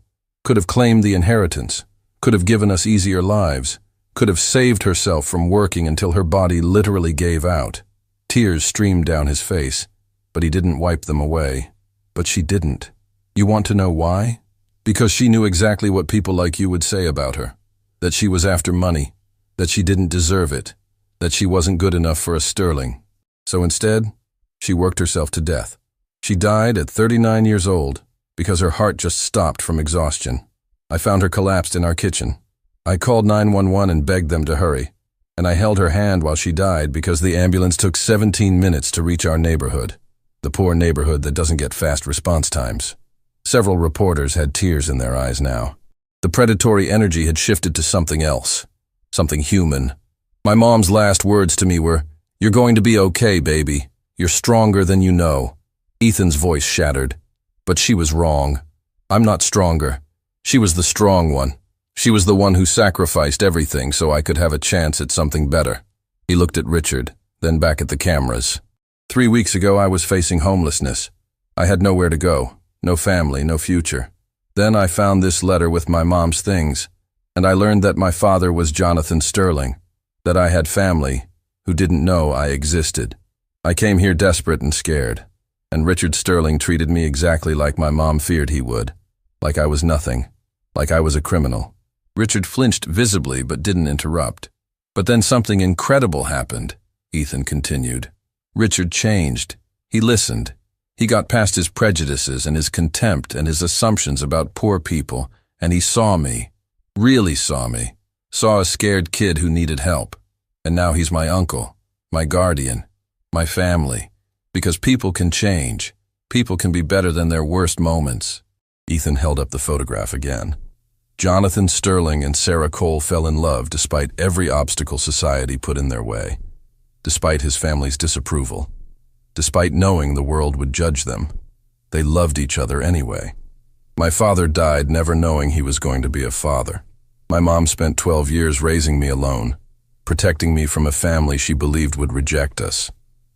Could have claimed the inheritance. Could have given us easier lives. Could have saved herself from working until her body literally gave out. Tears streamed down his face, but he didn't wipe them away. But she didn't. You want to know why? Because she knew exactly what people like you would say about her. That she was after money. That she didn't deserve it. That she wasn't good enough for a Sterling. So instead, she worked herself to death. She died at 39 years old because her heart just stopped from exhaustion. I found her collapsed in our kitchen. I called 911 and begged them to hurry. And I held her hand while she died because the ambulance took 17 minutes to reach our neighborhood. The poor neighborhood that doesn't get fast response times. Several reporters had tears in their eyes now. The predatory energy had shifted to something else. Something human. My mom's last words to me were, "You're going to be okay, baby. You're stronger than you know." Ethan's voice shattered. But she was wrong. I'm not stronger. She was the strong one. She was the one who sacrificed everything so I could have a chance at something better. He looked at Richard, then back at the cameras. 3 weeks ago I was facing homelessness. I had nowhere to go. No family, no future. Then I found this letter with my mom's things, and I learned that my father was Jonathan Sterling, that I had family who didn't know I existed. I came here desperate and scared, and Richard Sterling treated me exactly like my mom feared he would, like I was nothing, like I was a criminal. Richard flinched visibly but didn't interrupt. But then something incredible happened, Ethan continued. Richard changed. He listened. He got past his prejudices and his contempt and his assumptions about poor people, and he saw me. Really saw me. Saw a scared kid who needed help. And now he's my uncle, my guardian, my family. Because people can change. People can be better than their worst moments. Ethan held up the photograph again. Jonathan Sterling and Sarah Cole fell in love despite every obstacle society put in their way. Despite his family's disapproval. Despite knowing the world would judge them. They loved each other anyway. My father died never knowing he was going to be a father. My mom spent 12 years raising me alone, protecting me from a family she believed would reject us.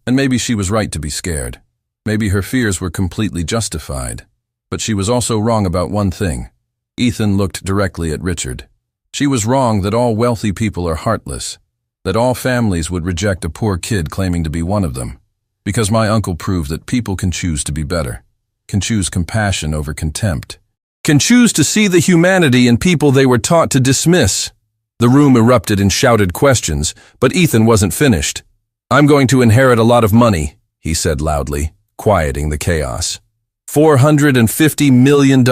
And maybe she was right to be scared. Maybe her fears were completely justified. But she was also wrong about one thing. Ethan looked directly at Richard. She was wrong that all wealthy people are heartless, that all families would reject a poor kid claiming to be one of them. Because my uncle proved that people can choose to be better, can choose compassion over contempt, can choose to see the humanity in people they were taught to dismiss. The room erupted in shouted questions, but Ethan wasn't finished. "I'm going to inherit a lot of money," he said loudly, quieting the chaos. $450 million.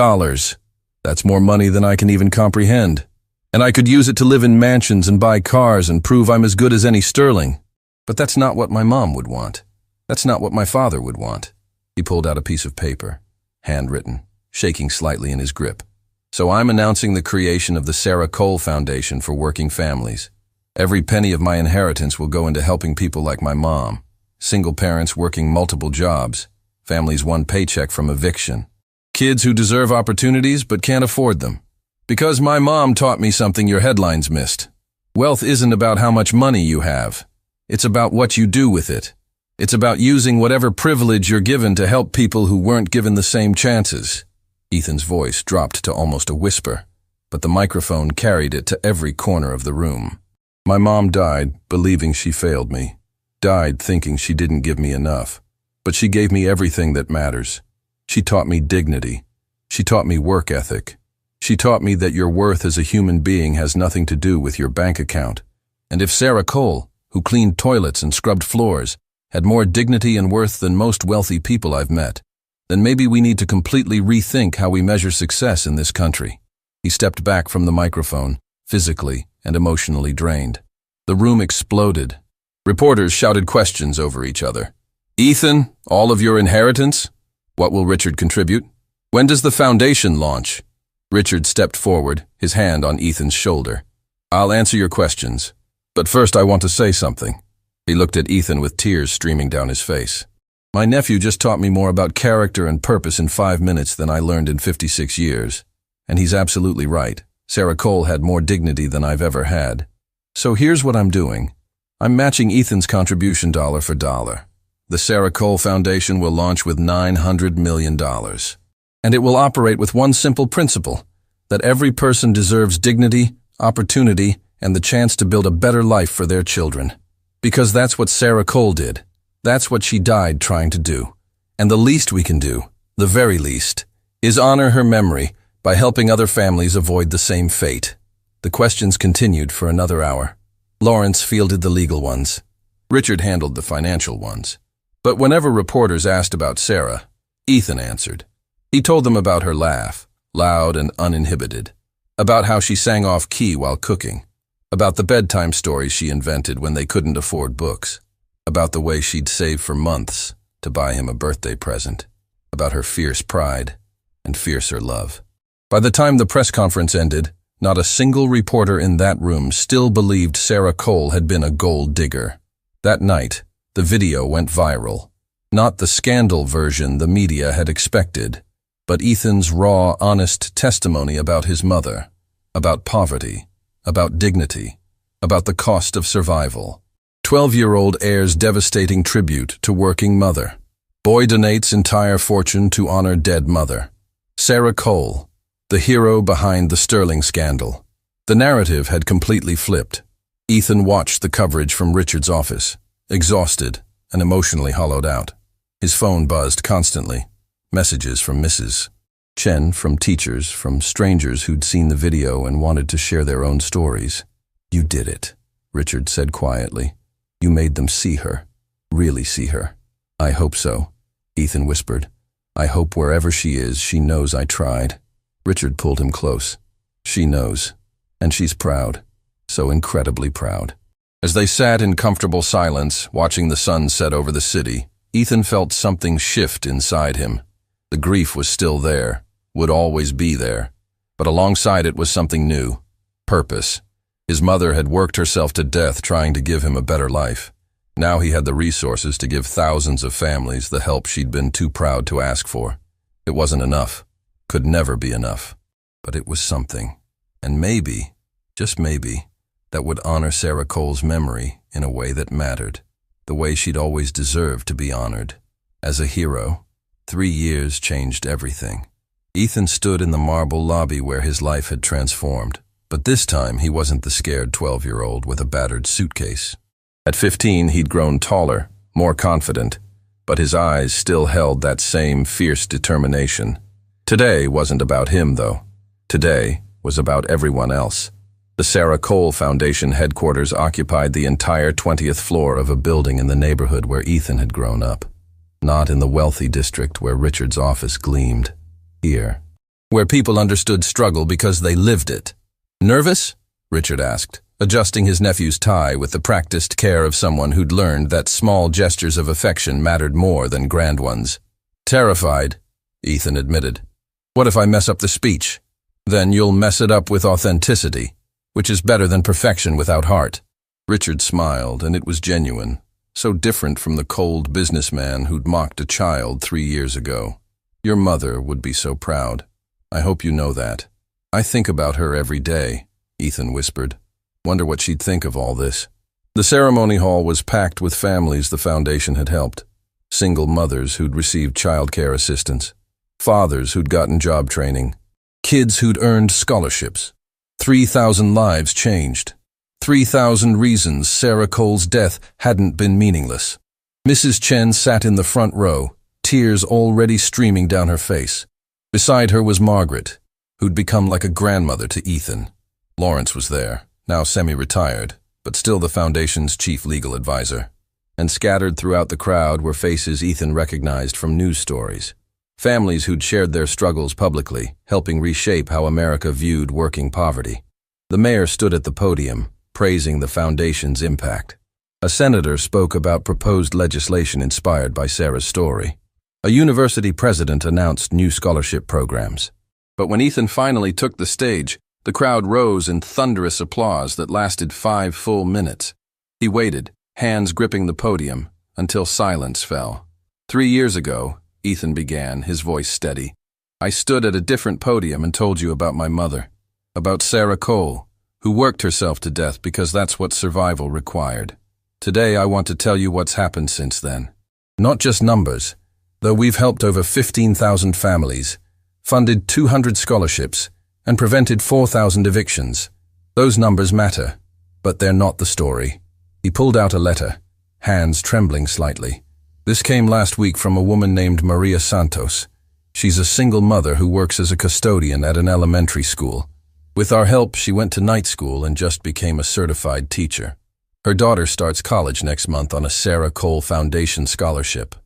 That's more money than I can even comprehend. And I could use it to live in mansions and buy cars and prove I'm as good as any Sterling. But that's not what my mom would want. That's not what my father would want. He pulled out a piece of paper, handwritten, shaking slightly in his grip. "So I'm announcing the creation of the Sarah Cole Foundation for Working Families. Every penny of my inheritance will go into helping people like my mom, single parents working multiple jobs, families one paycheck from eviction, kids who deserve opportunities but can't afford them. Because my mom taught me something your headlines missed. Wealth isn't about how much money you have. It's about what you do with it. It's about using whatever privilege you're given to help people who weren't given the same chances." Ethan's voice dropped to almost a whisper, but the microphone carried it to every corner of the room. My mom died believing she failed me, died thinking she didn't give me enough, but she gave me everything that matters. She taught me dignity. She taught me work ethic. She taught me that your worth as a human being has nothing to do with your bank account. And if Sarah Cole, who cleaned toilets and scrubbed floors, had more dignity and worth than most wealthy people I've met, then maybe we need to completely rethink how we measure success in this country. He stepped back from the microphone, physically and emotionally drained. The room exploded. Reporters shouted questions over each other. "Ethan, all of your inheritance? What will Richard contribute? When does the foundation launch?" Richard stepped forward, his hand on Ethan's shoulder. "I'll answer your questions, but first I want to say something." He looked at Ethan with tears streaming down his face. "My nephew just taught me more about character and purpose in 5 minutes than I learned in 56 years. And he's absolutely right. Sarah Cole had more dignity than I've ever had. So here's what I'm doing. I'm matching Ethan's contribution dollar for dollar. The Sarah Cole Foundation will launch with $900 million. And it will operate with one simple principle, that every person deserves dignity, opportunity, and the chance to build a better life for their children. Because that's what Sarah Cole did. That's what she died trying to do. And the least we can do, the very least, is honor her memory by helping other families avoid the same fate. The questions continued for another hour. Lawrence fielded the legal ones. Richard handled the financial ones. But whenever reporters asked about Sarah, Ethan answered. He told them about her laugh, loud and uninhibited, about how she sang off key while cooking, about the bedtime stories she invented when they couldn't afford books, about the way she'd save for months to buy him a birthday present, about her fierce pride and fiercer love. By the time the press conference ended, not a single reporter in that room still believed Sarah Cole had been a gold digger. That night, the video went viral. Not the scandal version the media had expected, but Ethan's raw, honest testimony about his mother, about poverty, about dignity, about the cost of survival. 12-year-old heirs devastating tribute to working mother. Boy donates entire fortune to honor dead mother. Sarah Cole, the hero behind the Sterling scandal. The narrative had completely flipped. Ethan watched the coverage from Richard's office, exhausted and emotionally hollowed out. His phone buzzed constantly. Messages from Mrs. Chen, from teachers, from strangers who'd seen the video and wanted to share their own stories. You did it, Richard said quietly. You made them see her. Really see her. I hope so, Ethan whispered. I hope wherever she is, she knows I tried. Richard pulled him close. She knows. And she's proud. So incredibly proud. As they sat in comfortable silence, watching the sun set over the city, Ethan felt something shift inside him. The grief was still there, would always be there. But alongside it was something new. Purpose. His mother had worked herself to death trying to give him a better life. Now he had the resources to give thousands of families the help she'd been too proud to ask for. It wasn't enough. Could never be enough. But it was something. And maybe, just maybe, that would honor Sarah Cole's memory in a way that mattered. The way she'd always deserved to be honored. As a hero, 3 years changed everything. Ethan stood in the marble lobby where his life had transformed. But this time he wasn't the scared 12-year-old with a battered suitcase. At 15 he'd grown taller, more confident, but his eyes still held that same fierce determination. Today wasn't about him, though. Today was about everyone else. The Sarah Cole Foundation headquarters occupied the entire 20th floor of a building in the neighborhood where Ethan had grown up. Not in the wealthy district where Richard's office gleamed. Here, where people understood struggle because they lived it. Nervous? Richard asked, adjusting his nephew's tie with the practiced care of someone who'd learned that small gestures of affection mattered more than grand ones. Terrified, Ethan admitted. What if I mess up the speech? Then you'll mess it up with authenticity, which is better than perfection without heart. Richard smiled, and it was genuine, so different from the cold businessman who'd mocked a child 3 years ago. Your mother would be so proud. I hope you know that. I think about her every day, Ethan whispered. Wonder what she'd think of all this. The ceremony hall was packed with families the foundation had helped. Single mothers who'd received childcare assistance. Fathers who'd gotten job training. Kids who'd earned scholarships. 3,000 lives changed. 3,000 reasons Sarah Cole's death hadn't been meaningless. Mrs. Chen sat in the front row, tears already streaming down her face. Beside her was Margaret, who'd become like a grandmother to Ethan. Lawrence was there, now semi-retired, but still the Foundation's chief legal advisor. And scattered throughout the crowd were faces Ethan recognized from news stories. Families who'd shared their struggles publicly, helping reshape how America viewed working poverty. The mayor stood at the podium, praising the Foundation's impact. A senator spoke about proposed legislation inspired by Sarah's story. A university president announced new scholarship programs. But when Ethan finally took the stage, the crowd rose in thunderous applause that lasted 5 full minutes. He waited, hands gripping the podium, until silence fell. 3 years ago, Ethan began, his voice steady. I stood at a different podium and told you about my mother, about Sarah Cole, who worked herself to death because that's what survival required. Today I want to tell you what's happened since then. Not just numbers, though we've helped over 15,000 families, funded 200 scholarships, and prevented 4,000 evictions. Those numbers matter, but they're not the story. He pulled out a letter, hands trembling slightly. This came last week from a woman named Maria Santos. She's a single mother who works as a custodian at an elementary school. With our help, she went to night school and just became a certified teacher. Her daughter starts college next month on a Sarah Cole Foundation scholarship.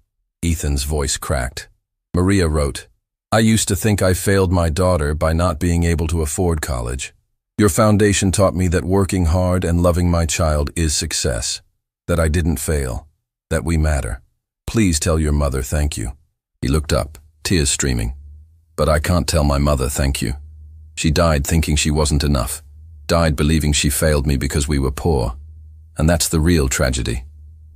Ethan's voice cracked. Maria wrote, "I used to think I failed my daughter by not being able to afford college. Your foundation taught me that working hard and loving my child is success, that I didn't fail, that we matter. Please tell your mother thank you." He looked up, tears streaming. "But I can't tell my mother thank you. She died thinking she wasn't enough, died believing she failed me because we were poor. And that's the real tragedy.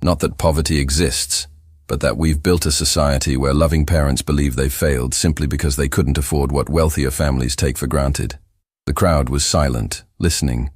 Not that poverty exists, but that we've built a society where loving parents believe they failed simply because they couldn't afford what wealthier families take for granted." The crowd was silent, listening.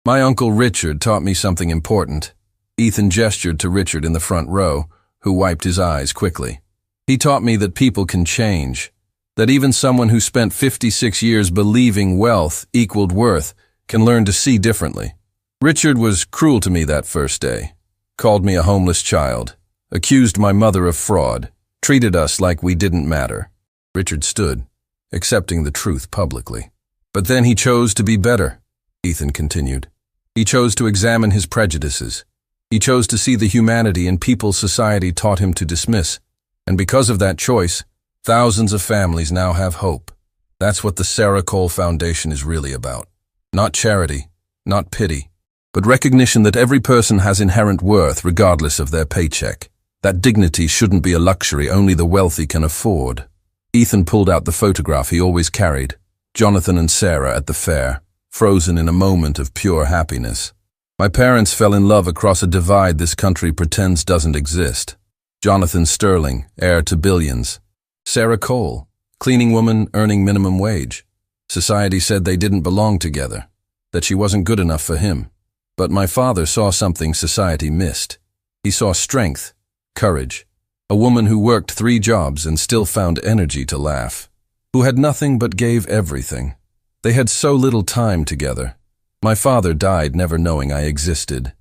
"My Uncle Richard taught me something important." Ethan gestured to Richard in the front row, who wiped his eyes quickly. "He taught me that people can change, that even someone who spent 56 years believing wealth equaled worth can learn to see differently. Richard was cruel to me that first day, called me a homeless child, accused my mother of fraud, treated us like we didn't matter." Richard stood, accepting the truth publicly. "But then he chose to be better," Ethan continued. "He chose to examine his prejudices. He chose to see the humanity in people society taught him to dismiss. And because of that choice, thousands of families now have hope. That's what the Sarah Cole Foundation is really about. Not charity, not pity, but recognition that every person has inherent worth regardless of their paycheck. That dignity shouldn't be a luxury only the wealthy can afford." Ethan pulled out the photograph he always carried, Jonathan and Sarah at the fair, frozen in a moment of pure happiness. "My parents fell in love across a divide this country pretends doesn't exist. Jonathan Sterling, heir to billions. Sarah Cole, cleaning woman earning minimum wage. Society said they didn't belong together, that she wasn't good enough for him. But my father saw something society missed. He saw strength, courage, a woman who worked 3 jobs and still found energy to laugh, who had nothing but gave everything. They had so little time together. My father died never knowing I existed.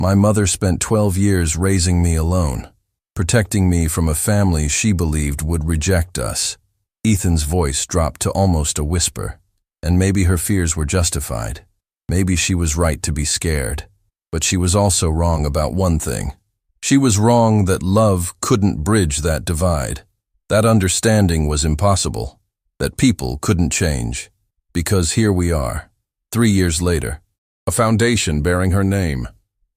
My mother spent 12 years raising me alone, protecting me from a family she believed would reject us." Ethan's voice dropped to almost a whisper, and maybe her fears were justified. Maybe she was right to be scared, but she was also wrong about one thing. She was wrong that love couldn't bridge that divide. That understanding was impossible, that people couldn't change. Because here we are, 3 years later, a foundation bearing her name.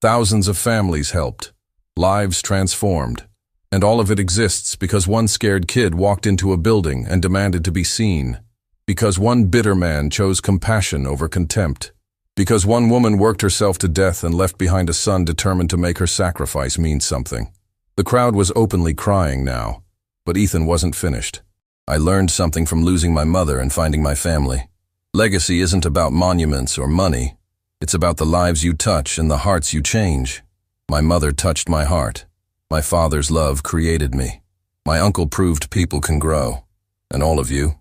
Thousands of families helped, lives transformed, and all of it exists because one scared kid walked into a building and demanded to be seen. Because one bitter man chose compassion over contempt. Because one woman worked herself to death and left behind a son determined to make her sacrifice mean something. The crowd was openly crying now, but Ethan wasn't finished. "I learned something from losing my mother and finding my family. Legacy isn't about monuments or money. It's about the lives you touch and the hearts you change. My mother touched my heart. My father's love created me. My uncle proved people can grow. And all of you,"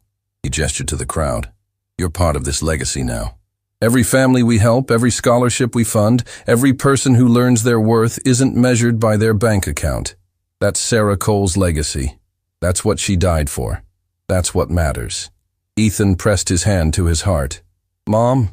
he gestured to the crowd, "you're part of this legacy now. Every family we help, every scholarship we fund, every person who learns their worth isn't measured by their bank account. That's Sarah Cole's legacy. That's what she died for. That's what matters." Ethan pressed his hand to his heart. "Mom,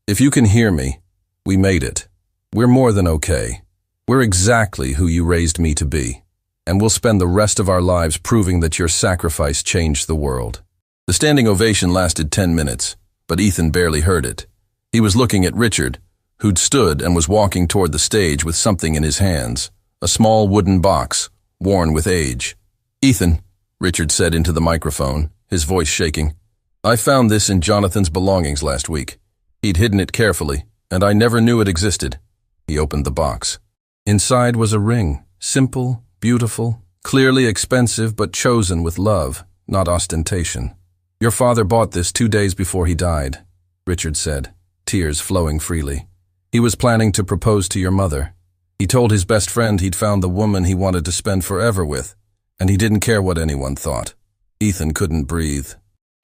if you can hear me, we made it. We're more than okay. We're exactly who you raised me to be. And we'll spend the rest of our lives proving that your sacrifice changed the world." The standing ovation lasted 10 minutes, but Ethan barely heard it. He was looking at Richard, who'd stood and was walking toward the stage with something in his hands, a small wooden box, worn with age. "Ethan," Richard said into the microphone, his voice shaking, "I found this in Jonathan's belongings last week. He'd hidden it carefully, and I never knew it existed." He opened the box. Inside was a ring, simple, beautiful, clearly expensive but chosen with love, not ostentation. "Your father bought this 2 days before he died," Richard said, tears flowing freely. "He was planning to propose to your mother. He told his best friend he'd found the woman he wanted to spend forever with, and he didn't care what anyone thought. Ethan couldn't breathe.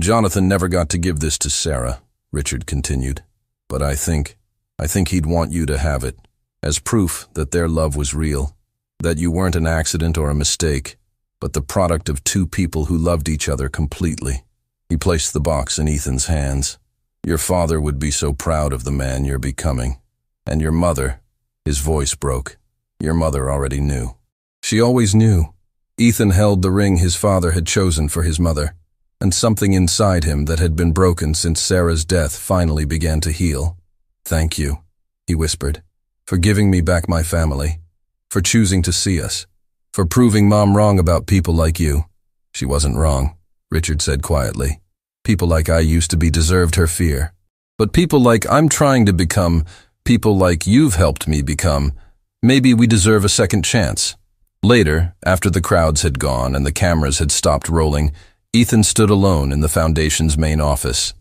Jonathan never got to give this to Sarah, Richard continued. But I think he'd want you to have it, as proof that their love was real, that you weren't an accident or a mistake, but the product of two people who loved each other completely. He placed the box in Ethan's hands. Your father would be so proud of the man you're becoming. And your mother, his voice broke. Your mother already knew. She always knew. Ethan held the ring his father had chosen for his mother, and something inside him that had been broken since Sarah's death finally began to heal. Thank you, he whispered, for giving me back my family, for choosing to see us, for proving Mom wrong about people like you. She wasn't wrong, Richard said quietly. People like I used to be deserved her fear. But people like I'm trying to become, people like you've helped me become, maybe we deserve a second chance. Later, after the crowds had gone and the cameras had stopped rolling, Ethan stood alone in the Foundation's main office.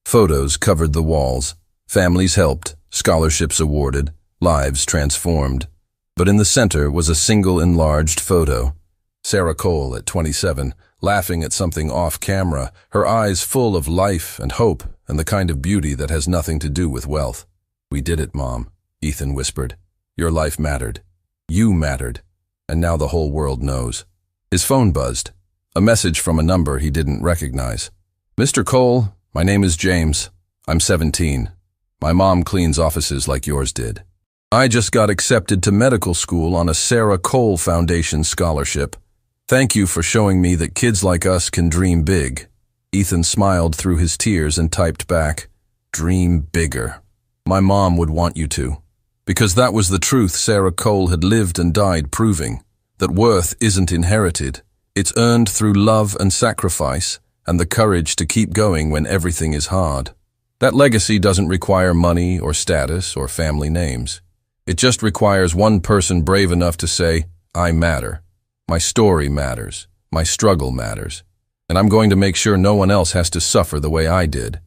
Photos covered the walls. Families helped, scholarships awarded, lives transformed. But in the center was a single enlarged photo. Sarah Cole at 27, laughing at something off camera, her eyes full of life and hope and the kind of beauty that has nothing to do with wealth. We did it, Mom, Ethan whispered. Your life mattered. You mattered. And now the whole world knows. His phone buzzed. A message from a number he didn't recognize. Mr. Cole, my name is James. I'm 17. My mom cleans offices like yours did. I just got accepted to medical school on a Sarah Cole Foundation scholarship. Thank you for showing me that kids like us can dream big. Ethan smiled through his tears and typed back, dream bigger. My mom would want you to. Because that was the truth Sarah Cole had lived and died proving, that worth isn't inherited. It's earned through love and sacrifice and the courage to keep going when everything is hard. That legacy doesn't require money or status or family names. It just requires one person brave enough to say, I matter. My story matters. My struggle matters. And I'm going to make sure no one else has to suffer the way I did.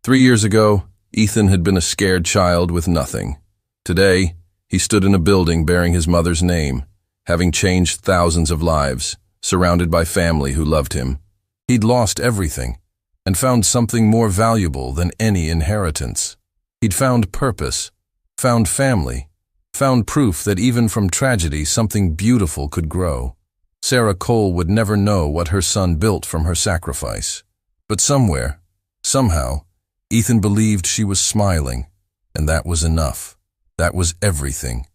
3 years ago, Ethan had been a scared child with nothing. Today, he stood in a building bearing his mother's name, having changed thousands of lives, surrounded by family who loved him. He'd lost everything and found something more valuable than any inheritance. He'd found purpose, found family, found proof that even from tragedy something beautiful could grow. Sarah Cole would never know what her son built from her sacrifice. But somewhere, somehow, Ethan believed she was smiling, and that was enough. That was everything.